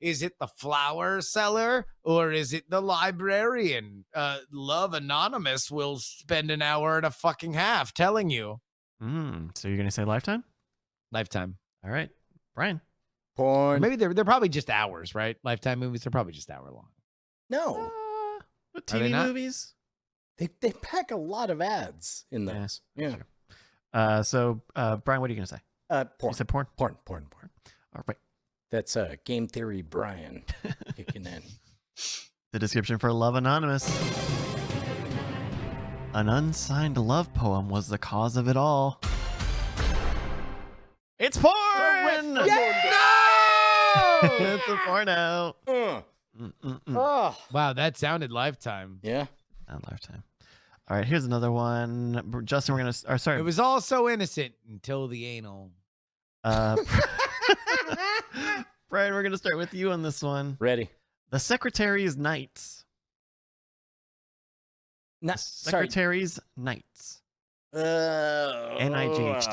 Is it the flower seller or is it the librarian? Love Anonymous will spend an hour and a fucking half telling you. So you're gonna say Lifetime? Lifetime. All right, Brian. Porn. Maybe they're probably just hours, right? Lifetime movies are probably just hour long. No. What Are they TV not? movies? They pack a lot of ads in Yeah, those. Yeah. So Brian, what are you gonna say? Porn. You said porn. Porn. All right. That's Game Theory Brian kicking in. The description for Love Anonymous. An unsigned love poem was the cause of it all. It's porn! It's a porno. Oh. Wow, that sounded Lifetime. Yeah. Not Lifetime. All right, here's another one. Justin, we're gonna. Sorry. It was all so innocent until the anal. Uh, Brian, we're gonna start with you on this one. Ready. The Secretary's Knights. Not, sorry. Secretary's Knights. NIGHT.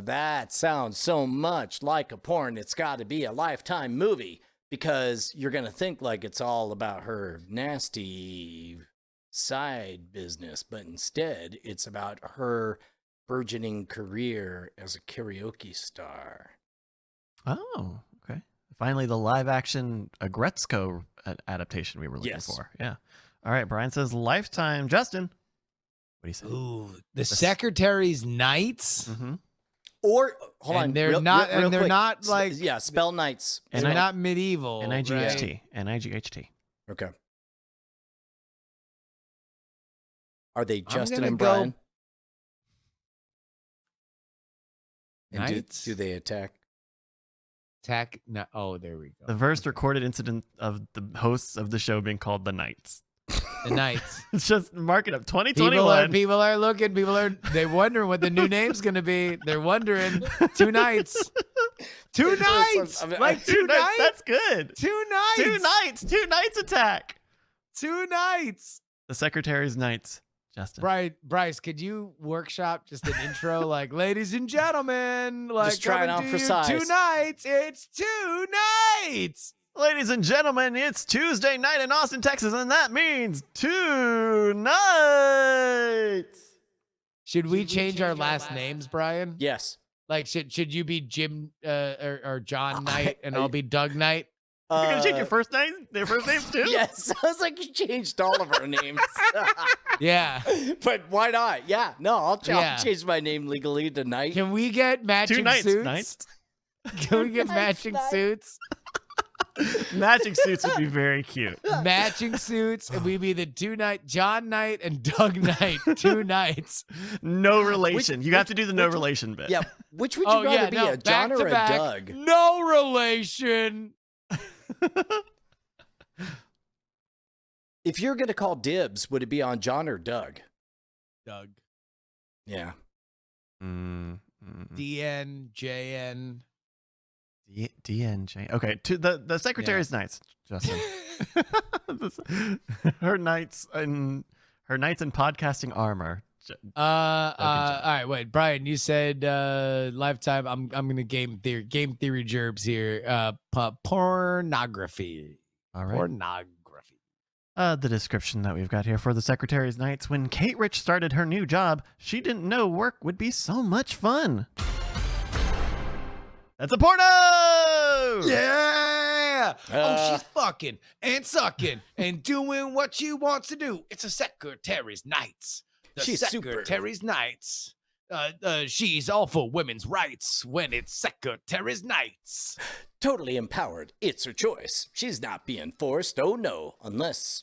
That sounds so much like a porn. It's got to be a Lifetime movie because you're going to think like it's all about her nasty side business, but instead it's about her burgeoning career as a karaoke star. Oh, okay. Finally, the live-action Agretzko adaptation we were looking Yes. for. Yeah. All right. Brian says Lifetime. Justin, what do you say? Ooh, the Secretary's Knights. Mm-hmm. Or hold And on, they're real- not- real and they're quick. not like- yeah, spell knights. And N- they're not medieval. NIGHT. right? NIGHT. Okay. Are they Justin gonna and go Brian? And Knights? do they attack? Tack. No. Oh, there we go. The first recorded incident of the hosts of the show being called the Knights. The Knights. It's just mark it up. People 2021. are looking. They wondering what the new name's gonna be. They're wondering. Two nights. Two nights. I mean, Like Two two nights. nights. That's good. Two nights. Two nights. Two nights attack. Two nights. The Secretary's Knights. Justin. Bryce, could you workshop just an intro like, ladies and gentlemen, like Just try it coming out to for you size. Two nights. It's two nights. Ladies and gentlemen, it's Tuesday night in Austin, Texas, and that means two nights. Should we change our last names, Brian? Yes. Like, should you be Jim or John Knight, and I'll be Doug Knight? You're gonna change your first name, their first names too? Yes, sounds like you changed all of our names. Yeah. But why not? Yeah, no, I'll Yeah. change my name legally tonight. Can we get matching Two nights. suits? Nights. Can we get matching suits? Matching suits would be very cute. Matching suits, and we be the 2 night John Knight and Doug Knight. 2 nights. No relation. You have to do the no relation bit. Yeah, which would you rather be, a John back or to a back, Doug? No relation. If you're gonna call dibs, would it be on John or Doug? Doug. Yeah. DN, JN. DNJ. Okay, to the secretary's knights, Justin. her knights in podcasting armor. All right, wait, Brian, you said lifetime. I'm gonna game theory gerbs here. Pornography. All right. Pornography. The description that we've got here for the secretary's knights: when Kate Rich started her new job, she didn't know work would be so much fun. That's a porno! Yeah. Oh, she's fucking and sucking and doing what she wants to do. It's a secretary's nights. The She's super. secretary's nights. She's all for women's rights when it's secretary's nights. Totally empowered. It's her choice. She's not being forced. Oh no, unless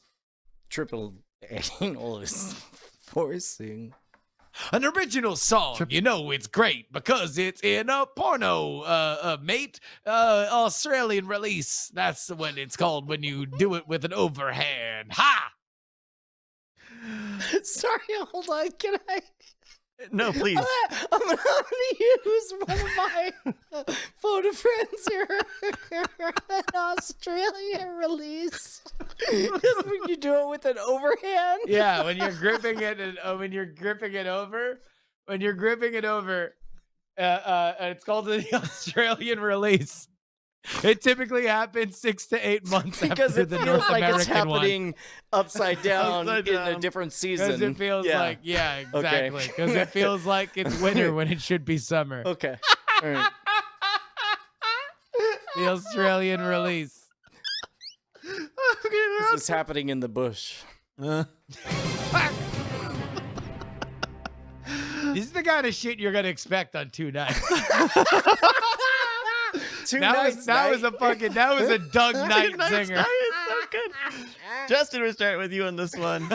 triple anal is forcing. An original song, you know it's great because it's in a porno, mate. Australian release. That's what it's called when you do it with an overhand. Ha! Sorry, hold on. Can I? No, please. I'm gonna use one of my photo friends here. An Australian release. Just when you do it with an overhand. Yeah, when you're gripping it and when you're gripping it over, it's called the Australian release. It typically happens 6 to 8 months Because after it the feels North like it's American one. happening upside down Upside in down. a different Because season. it feels like, yeah, Okay. exactly. Because it feels like it's winter when it should be summer. Okay. All right. The Australian release. This is happening in the bush. This is the kind of shit you're gonna expect on 2 nights. That was a Doug Knight singer. So good. Justin, we're starting with you on this one.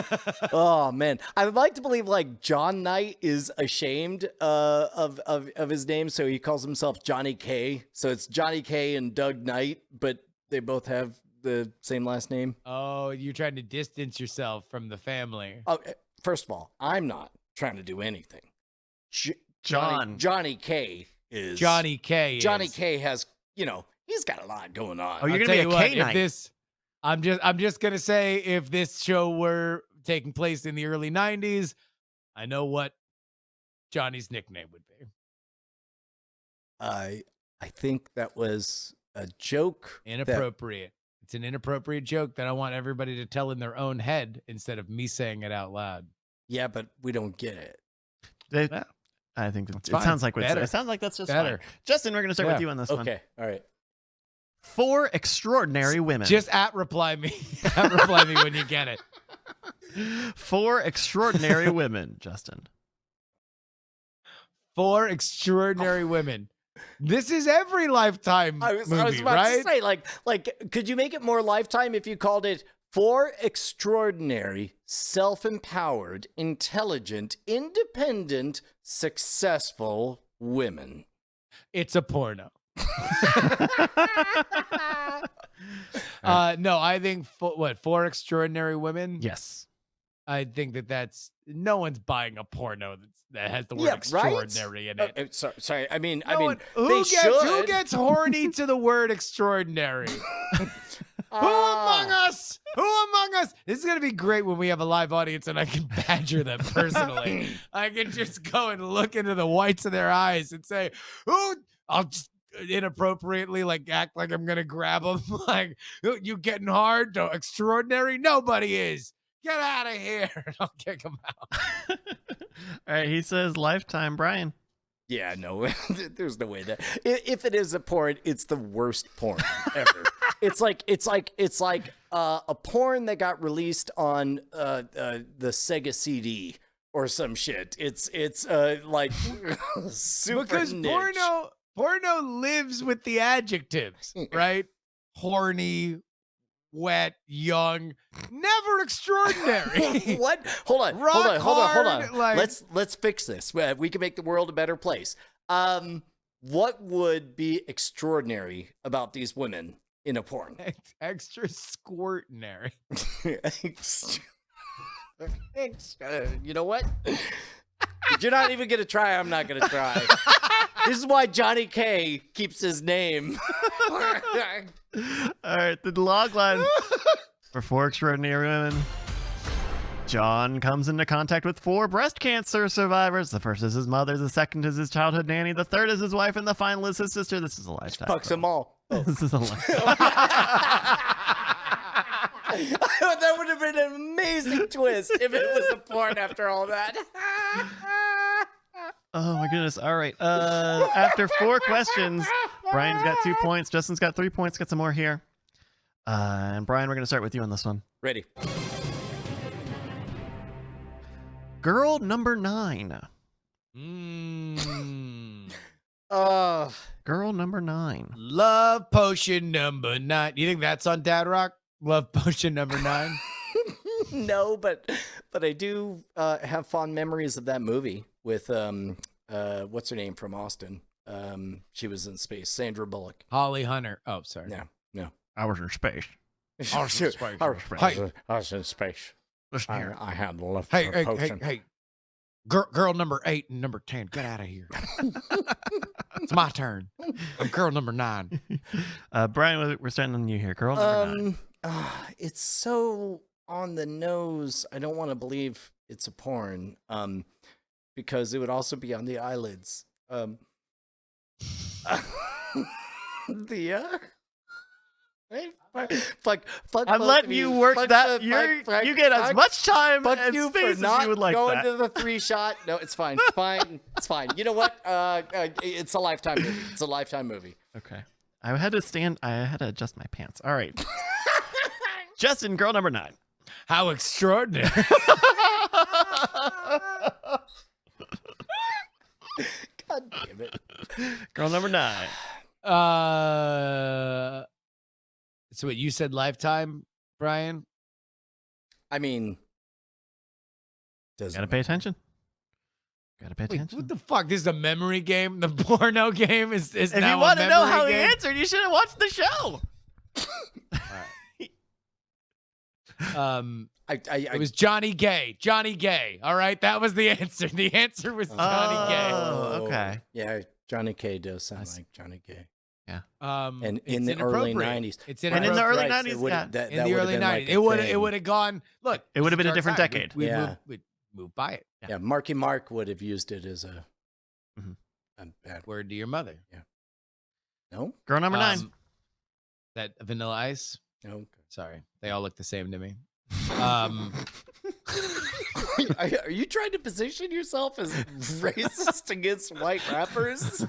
Oh man, I would like to believe like John Knight is ashamed of his name, so he calls himself Johnny K. So it's Johnny K and Doug Knight, but they both have the same last name. Oh, you're trying to distance yourself from the family. Oh, first of all, I'm not trying to do anything. John. Johnny K is Johnny K. Johnny K has, he's got a lot going on. Oh, you're I'll gonna be tell a you K what, Knight. I'm just gonna say if this show were taking place in the early 90s, I know what Johnny's nickname would be. I think that was a joke. Inappropriate. It's an inappropriate joke that I want everybody to tell in their own head instead of me saying it out loud. Yeah, but we don't get it. They- I think That's it fine. sounds like Better. it sounds like that's just Better. fine. Justin, we're gonna start with you on this one. Okay, all right. 4 extraordinary women. Just reply me. Reply me when you get it. 4 extraordinary women, Justin. 4 extraordinary women. This is every Lifetime I was movie, about right? to say, like, could you make it more Lifetime if you called it 4 extraordinary, self-empowered, intelligent, independent, successful women? It's a porno. No, I think 4 extraordinary women. Yes. I think that's no one's buying a porno that has the word Yeah, right? extraordinary in it. Sorry. I mean, Who should. gets horny to the word extraordinary? Who among us? Who among us? This is gonna be great when we have a live audience and I can badger them personally. I can just go and look into the whites of their eyes and say, "Who?" I'll just inappropriately act like I'm gonna grab them. Like, you getting hard? No, extraordinary? Nobody is. Get out of here! And I'll kick him out. All right, he says Lifetime, Brian. Yeah, no, there's no way that if it is a porn, it's the worst porn ever. It's like a porn that got released on the Sega CD or some shit. It's like super Because niche. porno lives with the adjectives, right? Horny, wet, young, never extraordinary. What? Hold on. Rock Hold on. hard, like- Let's fix this. We can make the world a better place. What would be extraordinary about these women in a porn? Extra squirtinary. You know what? If you're not even gonna try, I'm not gonna try. This is why Johnny K keeps his name. All right, the log line for 4 extraordinary women. John comes into contact with 4 breast cancer survivors. The first is his mother, the second is his childhood nanny, the third is his wife, and the final is his sister. This is a lifetime. Fucks them all. This is a lifetime. That would have been an amazing twist if it was a porn after all that. Oh my goodness. All right. After 4 questions, Brian's got 2 points. Justin's got 3 points. Got some more here. And Brian, we're going to start with you on this one. Ready. Girl number 9. Girl number 9. Love potion number 9. You think that's on Dad Rock? Love potion number 9. No, but I do have fond memories of that movie with what's her name from Austin? She was in space. Sandra Bullock. Holly Hunter. Oh, sorry. No. I was in space. I was in space. Listen here. I had the left Hey. Girl number 8 and number 10. Get out of here. It's my turn. I'm girl number 9. Brian, we're starting on you here. Girl number 9. It's so on the nose. I don't want to believe it's a porn. Because it would also be on the eyelids. Fuck. I'm letting you work that. You get as much time Fuck and you space for as not you would like going that. to the 3-shot. No, it's fine. It's fine. It's fine. You know what? It's a Lifetime movie. It's a Lifetime movie. Okay. I had to adjust my pants. All right. Justin, girl number 9. How extraordinary. God damn it. Girl number 9. So what you said Lifetime, Brian? I mean, Gotta pay attention. Gotta pay Wait, attention. what the fuck? This is a memory game? The porno game is If now you want a to know memory how he game? answered, you should have watched the show. It was Johnny Gay. Johnny Gay. All right, that was the answer. The answer was Johnny Gay. Oh, okay. Yeah, Johnny K does sound like Johnny K. And it's in the early inappropriate. 90s. It's And in the inappropriate. early 90s, yeah. In the early 90s, it would have gone. Look, It would have been a this is different our time. decade. We'd move by it. Yeah, Marky Mark would have used it as a bad word. Word to your mother. No? Girl number 9. That Vanilla Ice. No. Sorry, they all look the same to me. Are you trying to position yourself as racist against white rappers?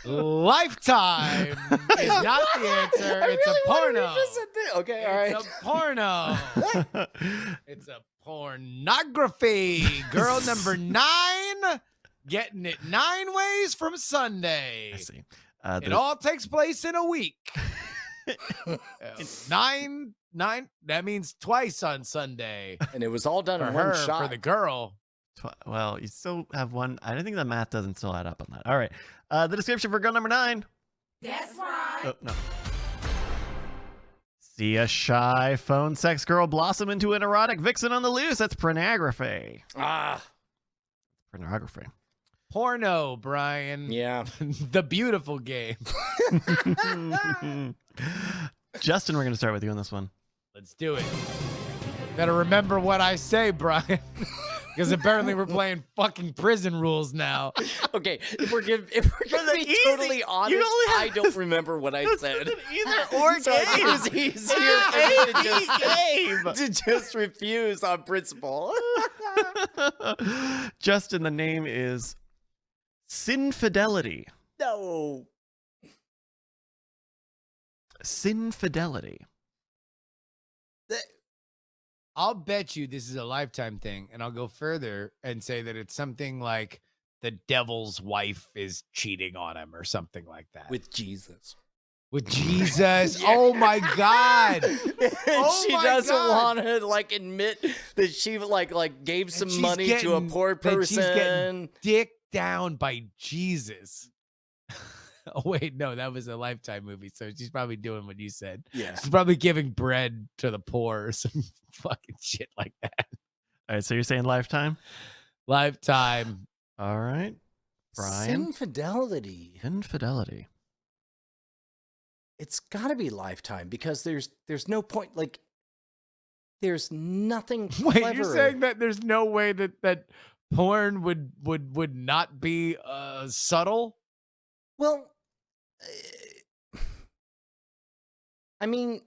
Lifetime is not the answer. It's a porno. Okay, all right. It's a porno. It's a pornography. Girl number 9 getting it 9 ways from Sunday. I see. It all takes place in a week. 9. That means twice on Sunday. And it was all done For in her, one shot. for the girl. Well, you still have one. I don't think the math doesn't still add up on that. All right. The description for girl number 9. That's right. Oh, no. See a shy phone sex girl blossom into an erotic vixen on the loose. That's pornography. Pornography. Porno, Brian. Yeah. The beautiful game. Justin, we're going to start with you on this one. Let's do it. Gotta remember what I say, Brian. Because apparently we're playing fucking prison rules now. Okay, if we're gonna be easy. totally You honest, only have I don't remember what I said. Either or So I think it was easier for me game. to just refuse on principle. Justin, the name is Sinfidelity. No. Sinfidelity. I'll bet you this is a Lifetime thing, and I'll go further and say that it's something like the devil's wife is cheating on him or something like that. With Jesus. With Jesus. Oh my God. Oh She my doesn't God. want to like admit that she like gave some she's money to a getting- poor that she's getting person. Dick down by Jesus. Oh wait, no, that was a Lifetime movie. So she's probably doing what you said. Yeah. She's probably giving bread to the poor or some fucking shit like that. All right, so you're saying Lifetime? Lifetime. All right. Brian? Infidelity. Infidelity. It's got to be Lifetime because there's no point. Like, there's nothing. Wait, you're cleverer. saying that there's no way that porn would not be subtle? Well, I mean,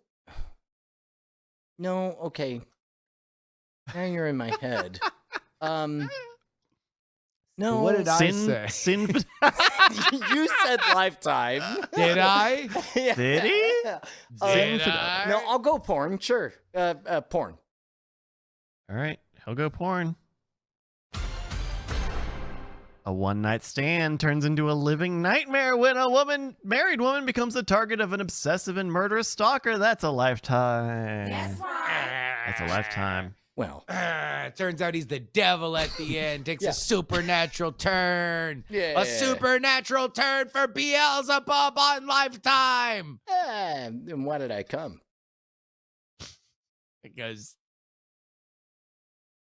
no. Okay. Now you're in my head. No. What did I say? You said Lifetime. Did I? Yeah. Did he? Did I? No, I'll go porn. Sure. Porn. All right, he'll go porn. A one-night stand turns into a living nightmare when a married woman becomes the target of an obsessive and murderous stalker. That's a Lifetime. That's a Lifetime. Well, It turns out he's the devil at the end. Takes Yeah. a supernatural turn. Yeah. A supernatural turn for Beelzebub on Lifetime. then why did I come? Because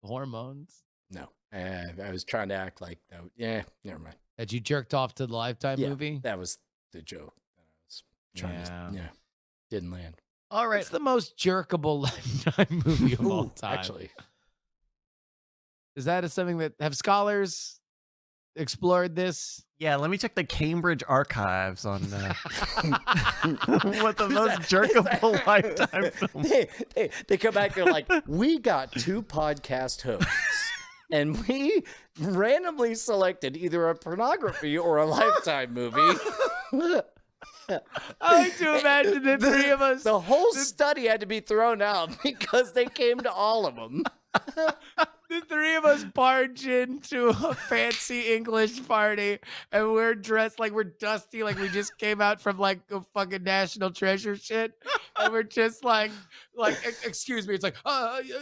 hormones. No. I was trying to act like that. Yeah, never mind. That you jerked off to the Lifetime Yeah, movie? that was the joke. That I was trying to, Yeah. didn't land. All right. It's the most jerkable Lifetime movie of all Ooh, time. actually. Is that something that have scholars explored this? Yeah, let me check the Cambridge archives on what the most jerkable Lifetime film. They come back, they're like, we got 2 podcast hosts. And we randomly selected either a pornography or a Lifetime movie. I like to imagine the three of us. The whole study had to be thrown out because they came to all of them. The three of us barge into a fancy English party and we're dressed like we're dusty, like we just came out from like a fucking National Treasure shit. And we're just like, excuse me. It's like,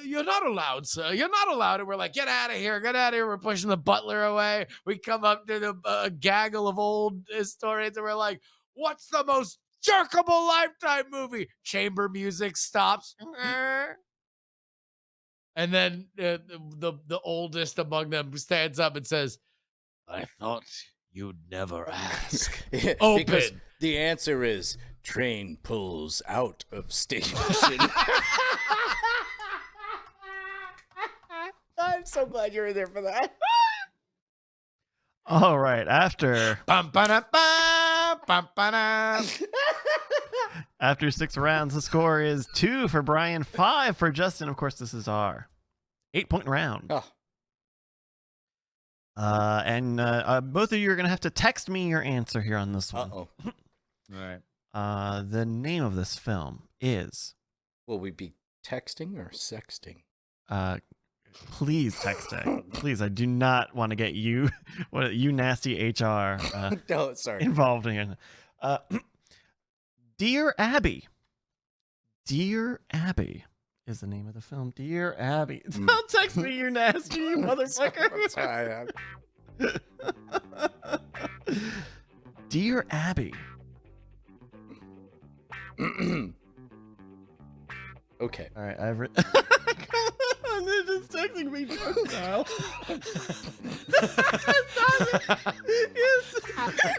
you're not allowed, sir. You're not allowed. And we're like, get out of here. Get out of here. We're pushing the butler away. We come up to the gaggle of old historians and we're like, what's the most jerkable Lifetime movie? Chamber music stops. And then the oldest among them stands up and says, I thought you'd never ask. Because Open. the answer is train pulls out of station. I'm so glad you were there for that. All right, after Bum, ba-da, ba, bum, ba-da. After 6 rounds, the score is 2 for Brian, 5 for Justin. Of course, this is our 8-point round. Oh. And both of you are going to have to text me your answer here on this one. Uh-oh. All right. The name of this film is... Will we be texting or sexting? Please texting. Please, I do not want to get you, you nasty HR No, sorry. involved in. Dear Abby. Dear Abby is the name of the film. Dear Abby. Don't text me, you nasty, you motherfucker. Sorry. Dear Abby. Okay. All right, I've written. Come on, they're just texting me jokes now.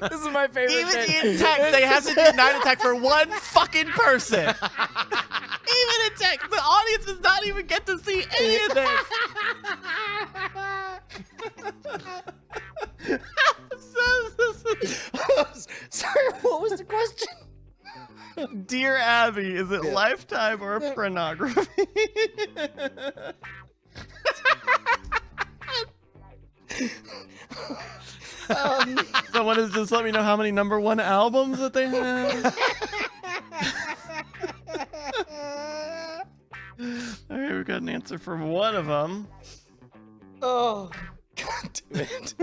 This is my favorite Even bit. in text, they have to do night attack for one fucking person. Even in text, the audience does not even get to see any of this. Sorry, what was the question? Dear Abby, is it Lifetime or pornography? Someone has just let me know how many #1 albums that they have. ahead and answer for one of them. Oh, God damn it.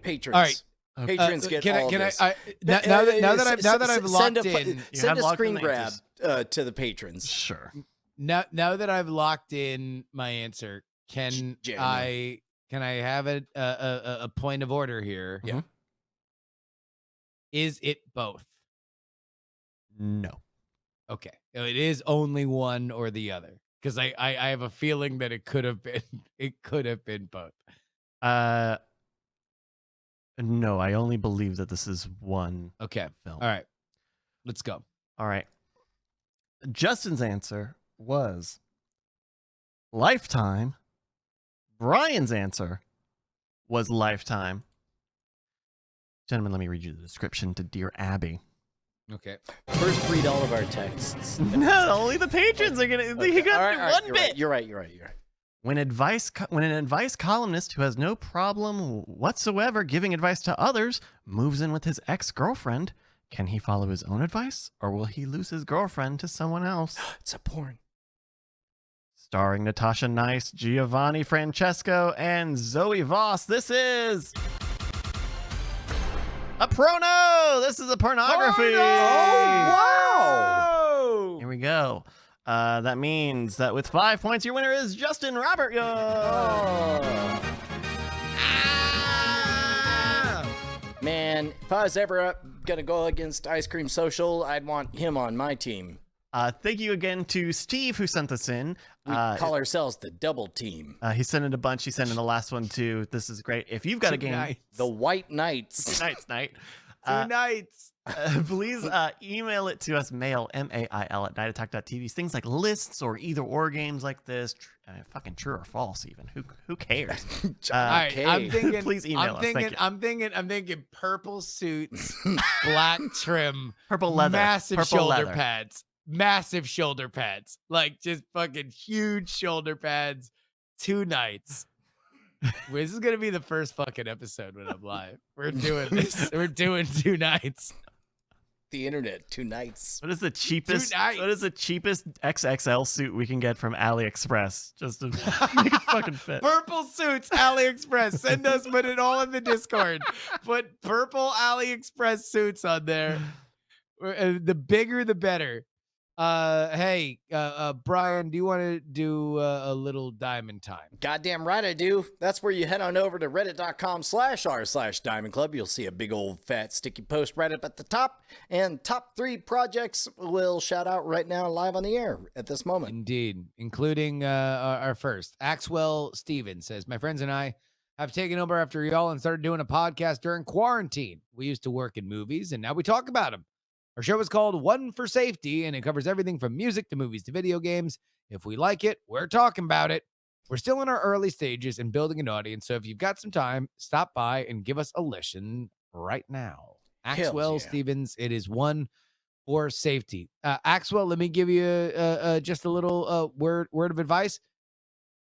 Patrons. All right. Patrons get all this. Now that I've locked in, Send a locked screen in grab answers. to the patrons. Sure. now that I've locked in my answer, can Jeremy. I have a point of order here? Yeah. Is it both? No. Okay. It is only one or the other. Because I have a feeling that it could have been both. No, I only believe that this is one Okay. film. All right. Let's go. All right. Justin's answer was Lifetime. Brian's answer was Lifetime. Gentlemen, let me read you the description to Dear Abby. Okay. First read all of our texts. No, only the patrons are gonna. He got All right, one you're bit. Right, you're right. When an advice columnist who has no problem whatsoever giving advice to others moves in with his ex-girlfriend, can he follow his own advice, or will he lose his girlfriend to someone else? It's a porn. Starring Natasha Nice, Giovanni Francesco, and Zoe Voss, this is a prono. This is a pornography. Wow. Here we go. That means that with 5 points, your winner is Justin Robert Young. Man, if I was ever gonna go against Ice Cream Social, I'd want him on my team. Thank you again to Steve who sent this in. We call ourselves the Double Team. He sent in a bunch. He sent in the last one too. This is great. If you've got a game, The White Knights. night. Two nights. Please email it to us, mail, MAIL at nightattack.tv. Things like lists or either or games like this. Fucking true or false even. Who cares? All right, Okay. I'm thinking. Please email us. Thank you. I'm thinking purple suits, black trim, Purple leather. massive Purple shoulder leather. pads, like just fucking huge shoulder pads. 2 nights. This is gonna be the first fucking episode when I'm live. We're doing this. We're doing 2 nights. The internet, 2 nights. What is the cheapest? nights. What is the cheapest XXL suit we can get from AliExpress? Just to make it fucking fit. Purple suits, AliExpress. Send us, put it all in the Discord. Put purple AliExpress suits on there. The bigger, the better. Hey, Brian, do you want to do a little diamond time? Goddamn right I do. That's where you head on over to reddit.com/r/Diamond Club. You'll see a big old fat sticky post right up at the top. And top 3 projects will shout out right now live on the air at this moment. Indeed, including our first. Axwell Stevens says, my friends and I have taken over after y'all and started doing a podcast during quarantine. We used to work in movies and now we talk about them. Our show is called One for Safety, and it covers everything from music to movies to video games. If we like it, we're talking about it. We're still in our early stages and building an audience, so if you've got some time, stop by and give us a listen right now. Hells Axwell yeah. Stevens, it is One for Safety. Axwell, let me give you just a little word of advice.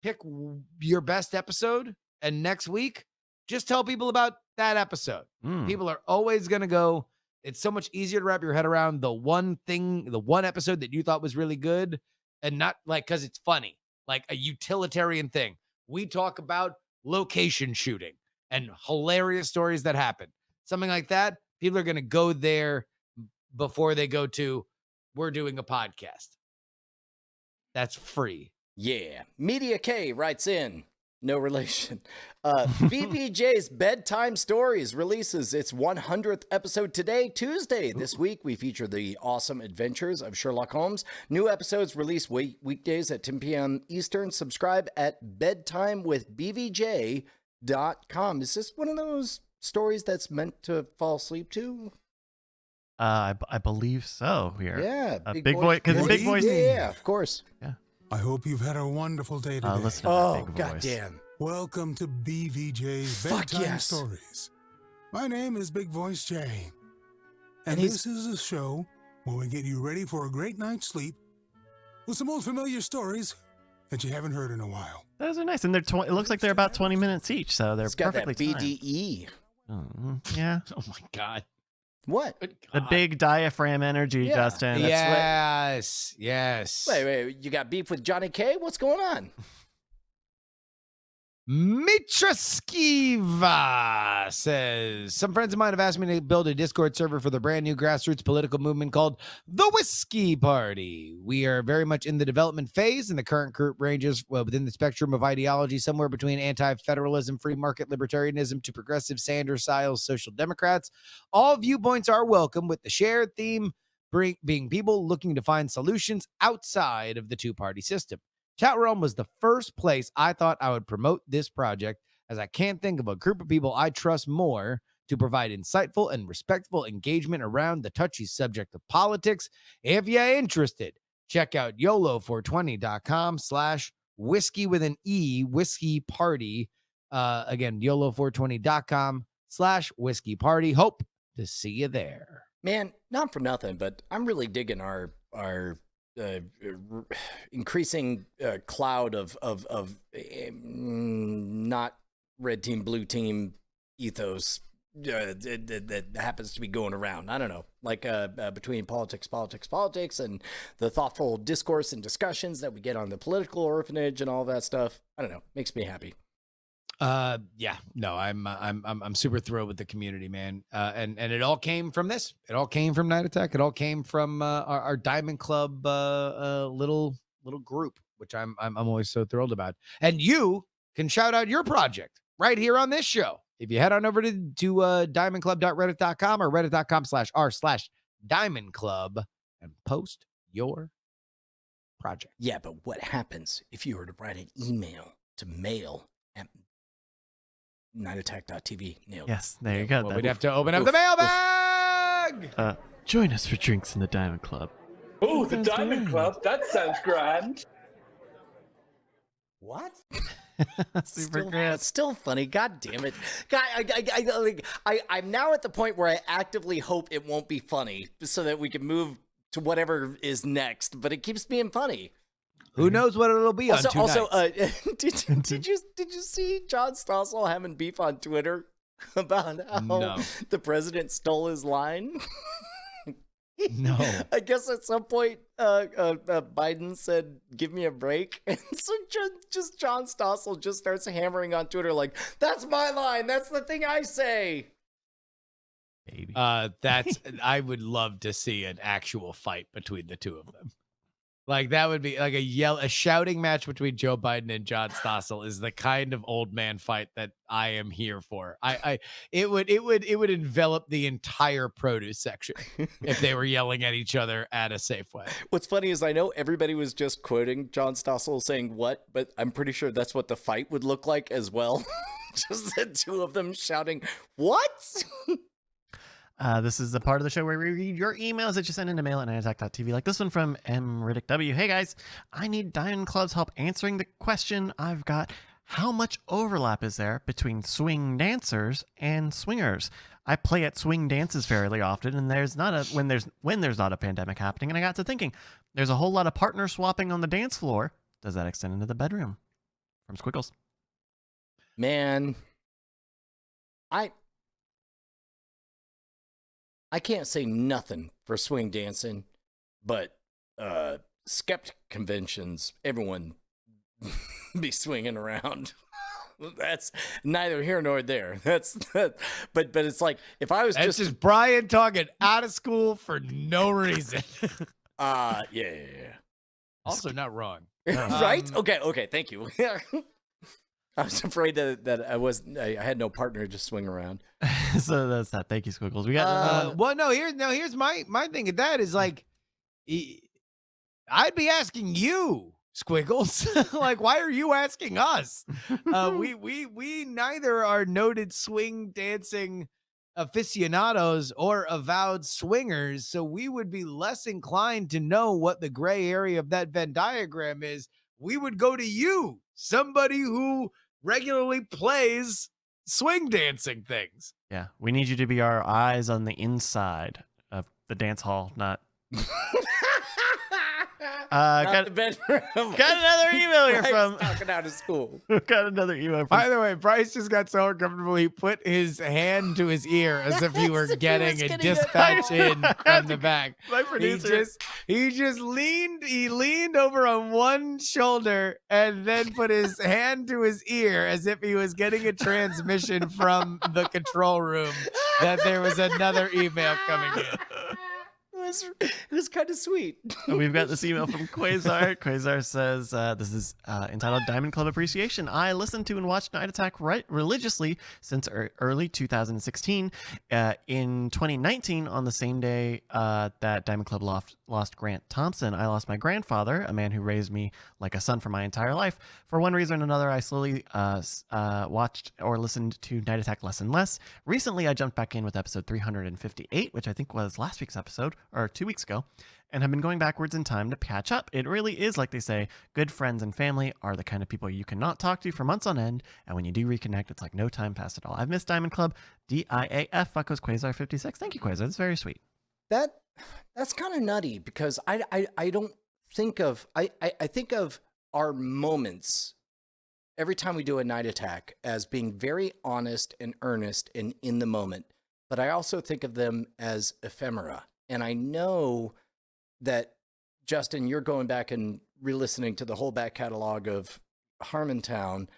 Pick your best episode, and next week, just tell people about that episode. People are always going to go, it's so much easier to wrap your head around the one episode that you thought was really good, and not like because it's funny, like a utilitarian thing. We talk about location shooting and hilarious stories that happen. Something like that, people are going to go there before they go to, we're doing a podcast. That's free. Yeah. Media K writes in, no relation. BBJ's Bedtime Stories releases its 100th episode today, Tuesday. This week, we feature the awesome adventures of Sherlock Holmes. New episodes released weekdays at 10 p.m. Eastern. Subscribe at bedtimewithbvj.com. Is this one of those stories that's meant to fall asleep to? I believe so. Here. Yeah. Big voice, because big voice. Yeah, of course. I hope you've had a wonderful day today. Listen to that Oh, big voice. goddamn. Welcome to BVJ's Fuck Bedtime yes. Stories. My name is Big Voice Jay. And And he's- this is a show where we get you ready for a great night's sleep with some old familiar stories that you haven't heard in a while. Those are nice, and they're. It looks like they're about 20 minutes each, so they're It's got that perfectly timed. BDE. Yeah. Oh my God. What? The big diaphragm energy, Yeah. Justin. Yes, yes. Wait, you got beef with Johnny K? What's going on? Mitra Skiva says, some friends of mine have asked me to build a Discord server for the brand new grassroots political movement called the Whiskey Party. We are very much in the development phase, and the current group ranges within the spectrum of ideology somewhere between anti-federalism, free market libertarianism to progressive Sanders-style social democrats. All viewpoints are welcome, with the shared theme being people looking to find solutions outside of the two-party system. Chat Realm was the first place I thought I would promote this project, as I can't think of a group of people I trust more to provide insightful and respectful engagement around the touchy subject of politics. If you're interested, check out YOLO420.com/whiskey with an E, whiskey party. Again, YOLO420.com/whiskey party. Hope to see you there. Man, not for nothing, but I'm really digging our increasing cloud of not red team, blue team ethos that happens to be going around. I don't know, like between politics, and the thoughtful discourse and discussions that we get on the political orphanage and all that stuff. I don't know, makes me happy. Yeah, no, I'm super thrilled with the community, man. And it all came from this. It all came from Night Attack. It all came from our Diamond Club little group, which I'm always so thrilled about. And you can shout out your project right here on this show. If you head on over to diamondclub.reddit.com or reddit.com/r/diamondclub and post your project. Yeah, but what happens if you were to write an email to mail at nightattack.tv? Nailed it. Yes, there you go. Well, we'd have to open up the mailbag. Join us for drinks in the Diamond Club. Oh, the Diamond Club. That sounds grand. What? Super Still, great. it's still funny. God damn it. God, I'm now at the point where I actively hope it won't be funny so that we can move to whatever is next, but it keeps being funny. Who knows what it'll be on two Also, nights. did you see John Stossel having beef on Twitter about how No. the president stole his line? No. I guess at some point Biden said, "Give me a break," and so just John Stossel just starts hammering on Twitter like, "That's my line. That's the thing I say." Baby. That's I would love to see an actual fight between the two of them. Like that would be like a shouting match between Joe Biden and John Stossel is the kind of old man fight that I am here for. It would envelop the entire produce section if they were yelling at each other at a Safeway. What's funny is I know everybody was just quoting John Stossel saying what, but I'm pretty sure that's what the fight would look like as well. Just the two of them shouting, "What?" This is the part of the show where we read your emails that you send into mail at nightattack.tv, like this one from M. Riddick W. Hey guys, I need Diamond Club's help answering the question I've got. How much overlap is there between swing dancers and swingers? I play at swing dances fairly often, and when there's not a pandemic happening, and I got to thinking, there's a whole lot of partner swapping on the dance floor. Does that extend into the bedroom? From Squiggles. Man, I can't say nothing for swing dancing, but skeptic conventions, everyone be swinging around. That's neither here nor there. But it's like if I was That's just Brian talking out of school for no reason. yeah. Also not wrong. Right? Okay, thank you. I was afraid that I had no partner to swing around. So that's that. Thank you, Squiggles. We got Here's my thing at that is like, I'd be asking you, Squiggles. Like, why are you asking us? We neither are noted swing dancing aficionados or avowed swingers, so we would be less inclined to know what the gray area of that Venn diagram is. We would go to you, somebody who regularly plays swing dancing things. Yeah, we need you to be our eyes on the inside of the dance hall, not Not the bedroom. Got another email here Bryce from. talking out of school. Got another email from. By the way, Bryce just got so uncomfortable. He put his hand to his ear as if he were As if he getting was a getting a- dispatch in from the back. My producer. He leaned over on one shoulder and then put his hand to his ear as if he was getting a transmission from the control room that there was another email coming in. It was kind of sweet. We've got this email from Quasar. Quasar says, this is entitled Diamond Club Appreciation. I listened to and watched Night Attack religiously since early 2016. In 2019, on the same day that Diamond Club lost Grant Thompson, I lost my grandfather, a man who raised me like a son for my entire life. For one reason or another, I slowly watched or listened to Night Attack less and less. Recently, I jumped back in with episode 358, which I think was last week's episode, or 2 weeks ago, and have been going backwards in time to catch up. It really is, like they say, good friends and family are the kind of people you cannot talk to for months on end, and when you do reconnect, it's like no time passed at all. I've missed Diamond Club. DIAF, fuck was Quasar56. Thank you, Quasar. That's very sweet. That's kind of nutty because I don't think of I think of our moments every time we do a Night Attack as being very honest and earnest and in the moment, but I also think of them as ephemera. And I know that, Justin, you're going back and re-listening to the whole back catalog of Harmontown.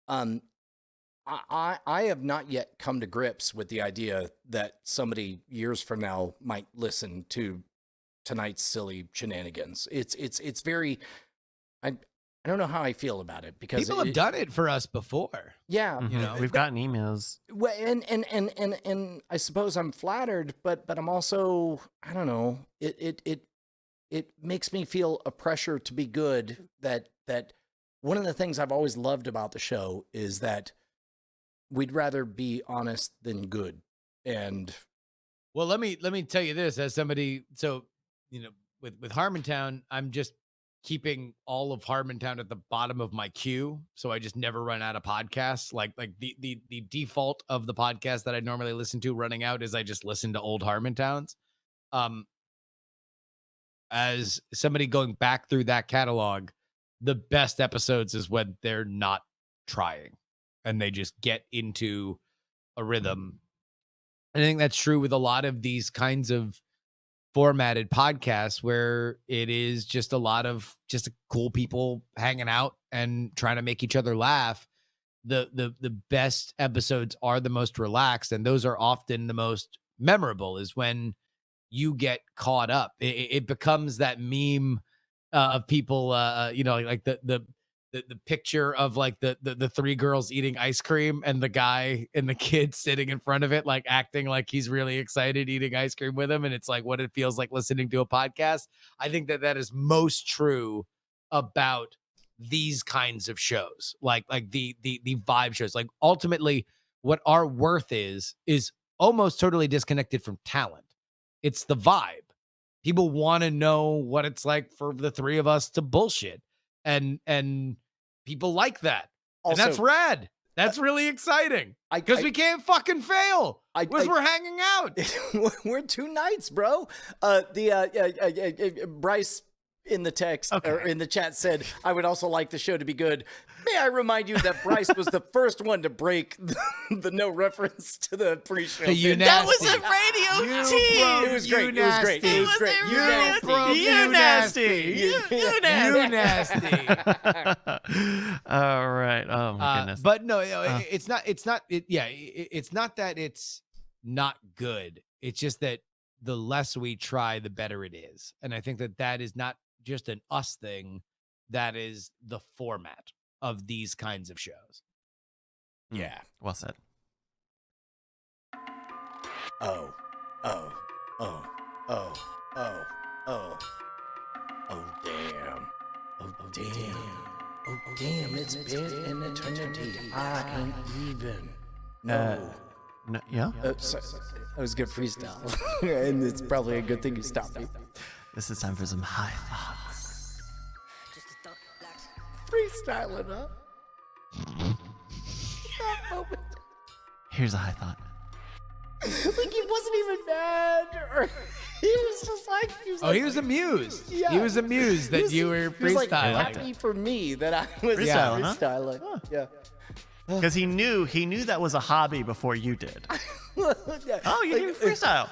I have not yet come to grips with the idea that somebody years from now might listen to tonight's silly shenanigans. It's very, I don't know how I feel about it because People have done it for us before. Yeah, Mhm. You know, We've gotten emails. well, and I suppose I'm flattered, but I'm also, I don't know. It makes me feel a pressure to be good. That one of the things I've always loved about the show is that we'd rather be honest than good. And Well, let me tell you this as somebody. So, with Harmontown, I'm just keeping all of Harmontown at the bottom of my queue, so I just never run out of podcasts. Like the default of the podcast that I normally listen to running out is I just listen to old Harmontowns. As somebody going back through that catalog, the best episodes is when they're not trying and they just get into a rhythm. And I think that's true with a lot of these kinds of formatted podcasts where it is just a lot of just cool people hanging out and trying to make each other laugh. The best episodes are the most relaxed, and those are often the most memorable, is when you get caught up. It becomes that meme of people, like the picture of like the three girls eating ice cream and the guy and the kid sitting in front of it, like acting like he's really excited eating ice cream with him. And it's like what it feels like listening to a podcast. I think that is most true about these kinds of shows, like the vibe shows. Like ultimately what our worth is almost totally disconnected from talent. It's the vibe. People want to know what it's like for the three of us to bullshit. And people like that. also, And that's rad. That's really exciting. Because we can't fucking fail. Because we're hanging out. We're 2 nights, bro. Bryce in the text or in the chat said, I would also like the show to be good. May I remind you that Bryce was the first one to break the no reference to the pre-show. That was a radio team. It was great. It was great. It was great. You nasty. You nasty. All right. Oh my goodness. But no, it's not. It's not that it's not good. It's just that the less we try, the better it is. And I think that is not just an us thing. That is the format of these kinds of shows. Yeah. Well said. Oh, damn. Oh, damn, it's been an eternity. I ain't even. No. No, yeah. Sorry. That was good freestyle. And it's probably a good thing you stopped me. This is time for some high thoughts. Freestyling up. Here's a high thought. Like he wasn't even mad. Or He was just like, He was amused. Yeah. He was amused that you were He was like freestyling. happy for me that I was Freestyling, huh? freestyling. Yeah. Because he knew that was a hobby before you did. Yeah. Oh, you do freestyle.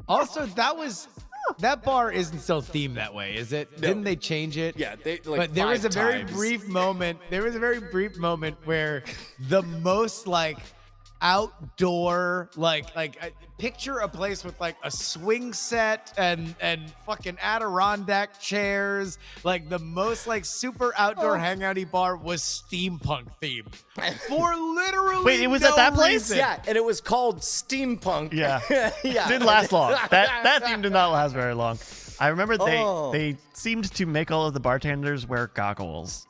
Also, that bar isn't still themed that way, is it? Didn't they change it? Yeah, they like But there was a 5 very times. brief moment. There was a very brief moment where the most like outdoor, picture a place with like a swing set and fucking Adirondack chairs. Like the most like super outdoor hangouty bar was steampunk themed for literally. Wait, it was no at that place? reason. Yeah, and it was called steampunk. Yeah. Yeah. Didn't last long. That theme did not last very long. I remember they seemed to make all of the bartenders wear goggles.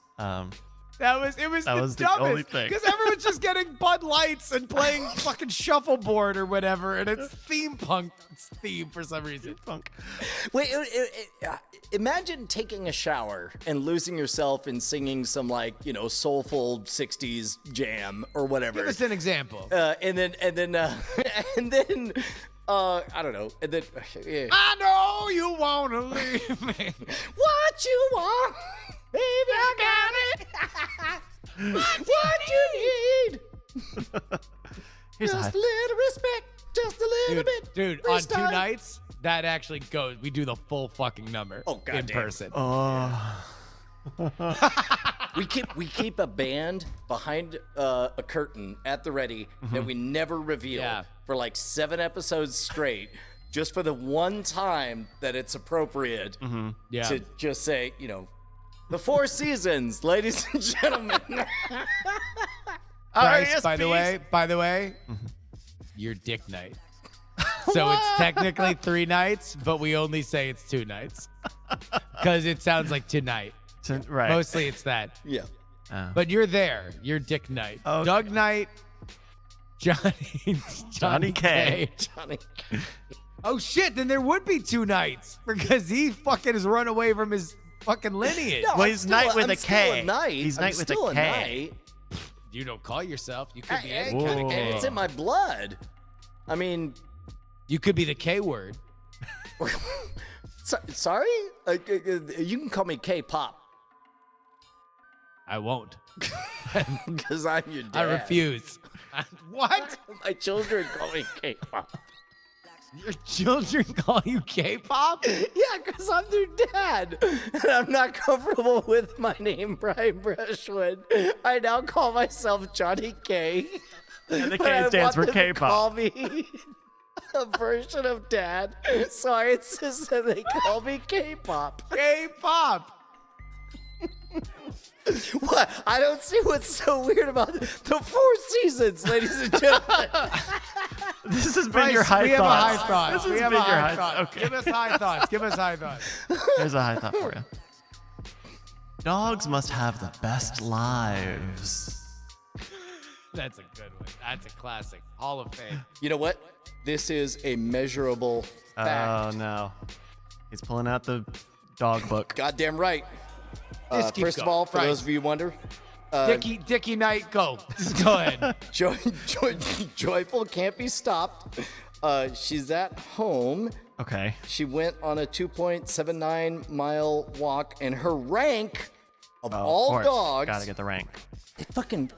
It was was the the only dumbest thing. because everyone's just getting Bud Lights and playing fucking shuffleboard or whatever, and it's theme for some reason. Funk. Wait, imagine taking a shower and losing yourself and singing some like, soulful 60s jam or whatever. Give us an example. And then I don't know. And then I know you wanna leave me. what you want, baby, I got it. What you need, Here's a just high. a little respect, just a little bit. Dude, on 2 Freestyle. nights, that actually goes. We do the full fucking number. Oh, in goddamn. person. We keep a band behind a curtain at the ready that we never reveal Yeah. for like 7 episodes straight, just for the one time that it's appropriate Yeah. to just say, the 4 seasons, ladies and gentlemen. Bryce, by the way, your dick night. So it's technically 3 nights, but we only say it's 2 nights because it sounds like tonight. Right. Mostly it's that. Yeah. But you're there. Your dick night. Okay. Doug night. Johnny K. Johnny. Oh shit! Then there would be 2 nights because he fucking has run away from his fucking lineage. No, Well, I'm he's still- Knight with I'm a still K. Knight. He's I'm Knight with a still K. Knight. You don't call yourself. You could be any Hey, kind of K. it's in my blood. I mean, You could be the K word. sorry? You can call me K-pop I won't. because I'm your dad. I refuse. What? My children call me K-pop. Your children call you K-pop? Yeah, because I'm their dad. And I'm not comfortable with my name, Brian Brushwood. I now call myself Johnny K. And the But I K stands want for them to K-pop. call me a version of dad. So I insist that they call me K-pop. K-pop. What? I don't see what's so weird about the 4 seasons, ladies and gentlemen. This has been Bryce, your high we have a thoughts. high thought. This has We have been a your high high thought. Okay. Give us high thoughts. Give us high thoughts. Here's a high thought for you. Dogs must have the best lives. That's a good one. That's a classic. Hall of Fame. You know what? This is a measurable Oh fact. no. He's pulling out the dog book. Goddamn right. Just keep First of going. all, for Bryce. those of you who wonder, Dickie Knight, go. Just go ahead. Joyful can't be stopped. She's at home. Okay. She went on a 2.79 mile walk, and her rank of Oh, all of course. dogs, Gotta get the rank. fucking.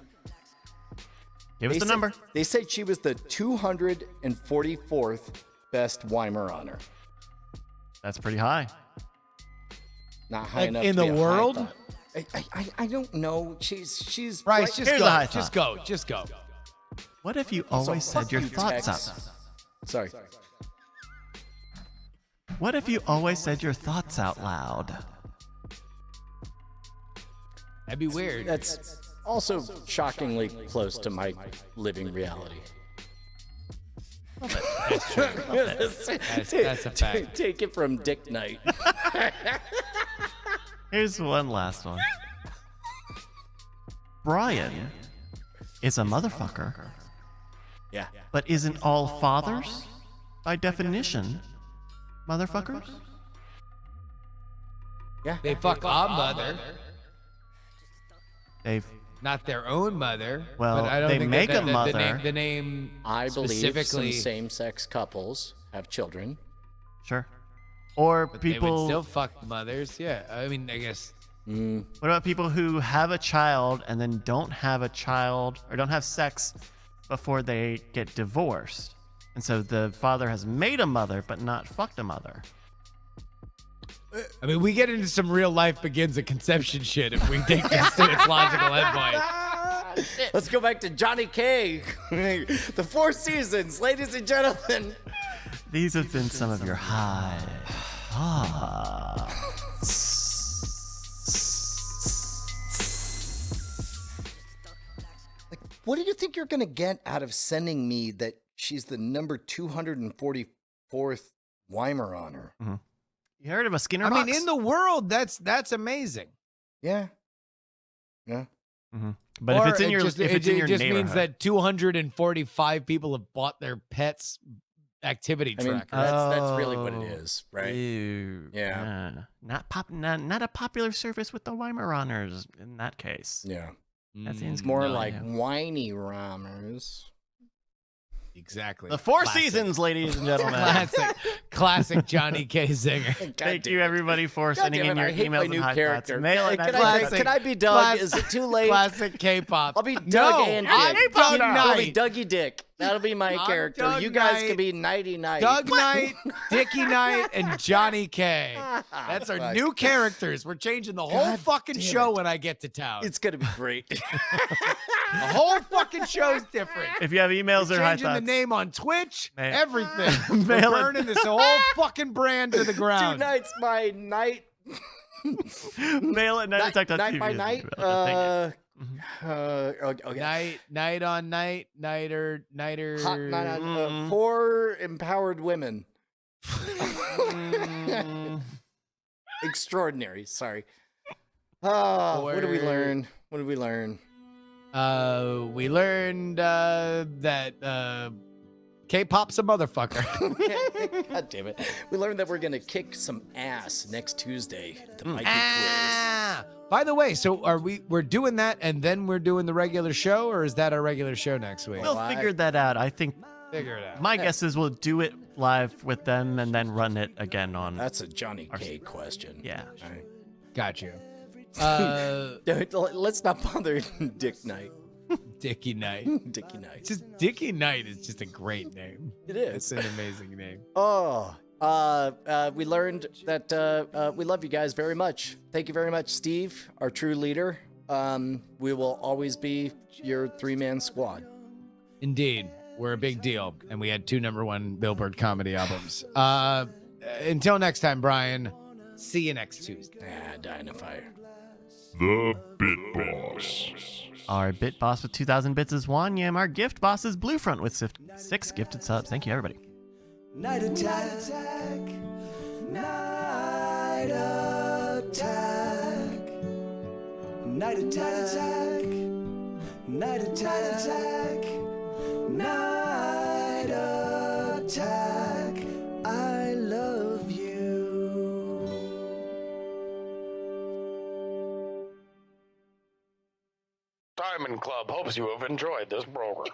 Give us the number. They said she was the 244th best Weimaraner. That's pretty high. Not high Like enough in to the be a high world? thought. I don't know. She's Bryce, right- just Here's a go. high Just thought. go. Just go. What if you always said your you, thoughts Tex. out? Sorry. What if you always said your thoughts out loud? That'd be weird. That's also shockingly close to my living reality. That's true. That's a fact. Take it from Dick Knight. Here's one last one. Brian is a motherfucker, Yeah. but isn't all fathers, by definition, motherfuckers? Yeah. They fuck our mother, They've not their own mother. Well, but I don't they think make a mother. The name I believe some specifically. same-sex couples have children Sure. Or But they would people. still fuck mothers. Yeah. I mean, I guess. Mm. What about people who have a child and then don't have a child or don't have sex before they get divorced? And so the father has made a mother but not fucked a mother. I mean, we get into some real life begins at conception shit if we take this to its logical endpoint. Let's go back to Johnny K. The Four Seasons, ladies and gentlemen. These have been some of your high. Like, what do you think you're going to get out of sending me that she's the number 244th Weimaraner? You heard of a Skinner I box? mean, in the world, that's amazing. Yeah. Yeah. But Or if it's in it your just, if it's in your just neighborhood, means that 245 people have bought their pets activity I mean, tracker. that's really what it is, right? Ew. Yeah. Not a popular service with the Weimaraners in that case. Yeah. That seems More No, like yeah. whiny rammers. Exactly. The Four Classic. Seasons, ladies and gentlemen. Classic Johnny K. Zinger. Thank you, everybody, for God sending damn in it, your I hate emails my and new high character. thoughts. Mail it. Can Classic. I be Doug? Classic- Is it too late? Classic K-pop. I'll be Doug No, and I'm Dick. Doug I'll be Knight. Dougie Dick. That'll be my I'm character. Doug You guys Knight. can be Nighty Night. Doug Knight, Dickie Knight, and Johnny K. That's our Fuck. new characters. We're changing the whole God fucking damn show it. when I get to town. It's gonna be great. The whole fucking show's different. If you have emails or high Changing the thoughts, name on Twitch, Mail- everything. We're Mail it. burning this whole fucking brand to the ground. Tonight's my night. mail at Night, nightattack.tv. night by is night. the email address. Okay. Night on night, nighter. Hot night on Mm. 4 empowered women. Thank you. Extraordinary. Sorry. What did we Or- learn? What did we learn? We learned that K-pop's a motherfucker. God damn it. We learned that we're going to kick some ass next Tuesday at the Mikey Ah! By the way, so we're doing that and then we're doing the regular show, or is that our regular show next week? We'll Well, figure that out. I think Figure it out. my guess is we'll do it live with them and then run it again on. quiz. That's a Johnny K question. Yeah. All right. Got you. Let's not bother Dick Knight. Dickie Knight. Dickie Knight. Just Dickie Knight is just a great name. It It's is. an amazing name. Oh, we learned that we love you guys very much. Thank you very much, Steve, our true leader. We will always be your 3-man squad. Indeed, we're a big deal, and we had 2 #1 Billboard comedy albums. Until next time, Brian. See you next Tuesday. Dynafire. The Bit Boss. Our bit boss with 2,000 bits is Wanyam. Our gift boss is Bluefront with 6 gifted subs. Thank you, everybody. Night attack. Night attack. Night attack. Night attack. Night attack. I love you. Diamond Club hopes you have enjoyed this program.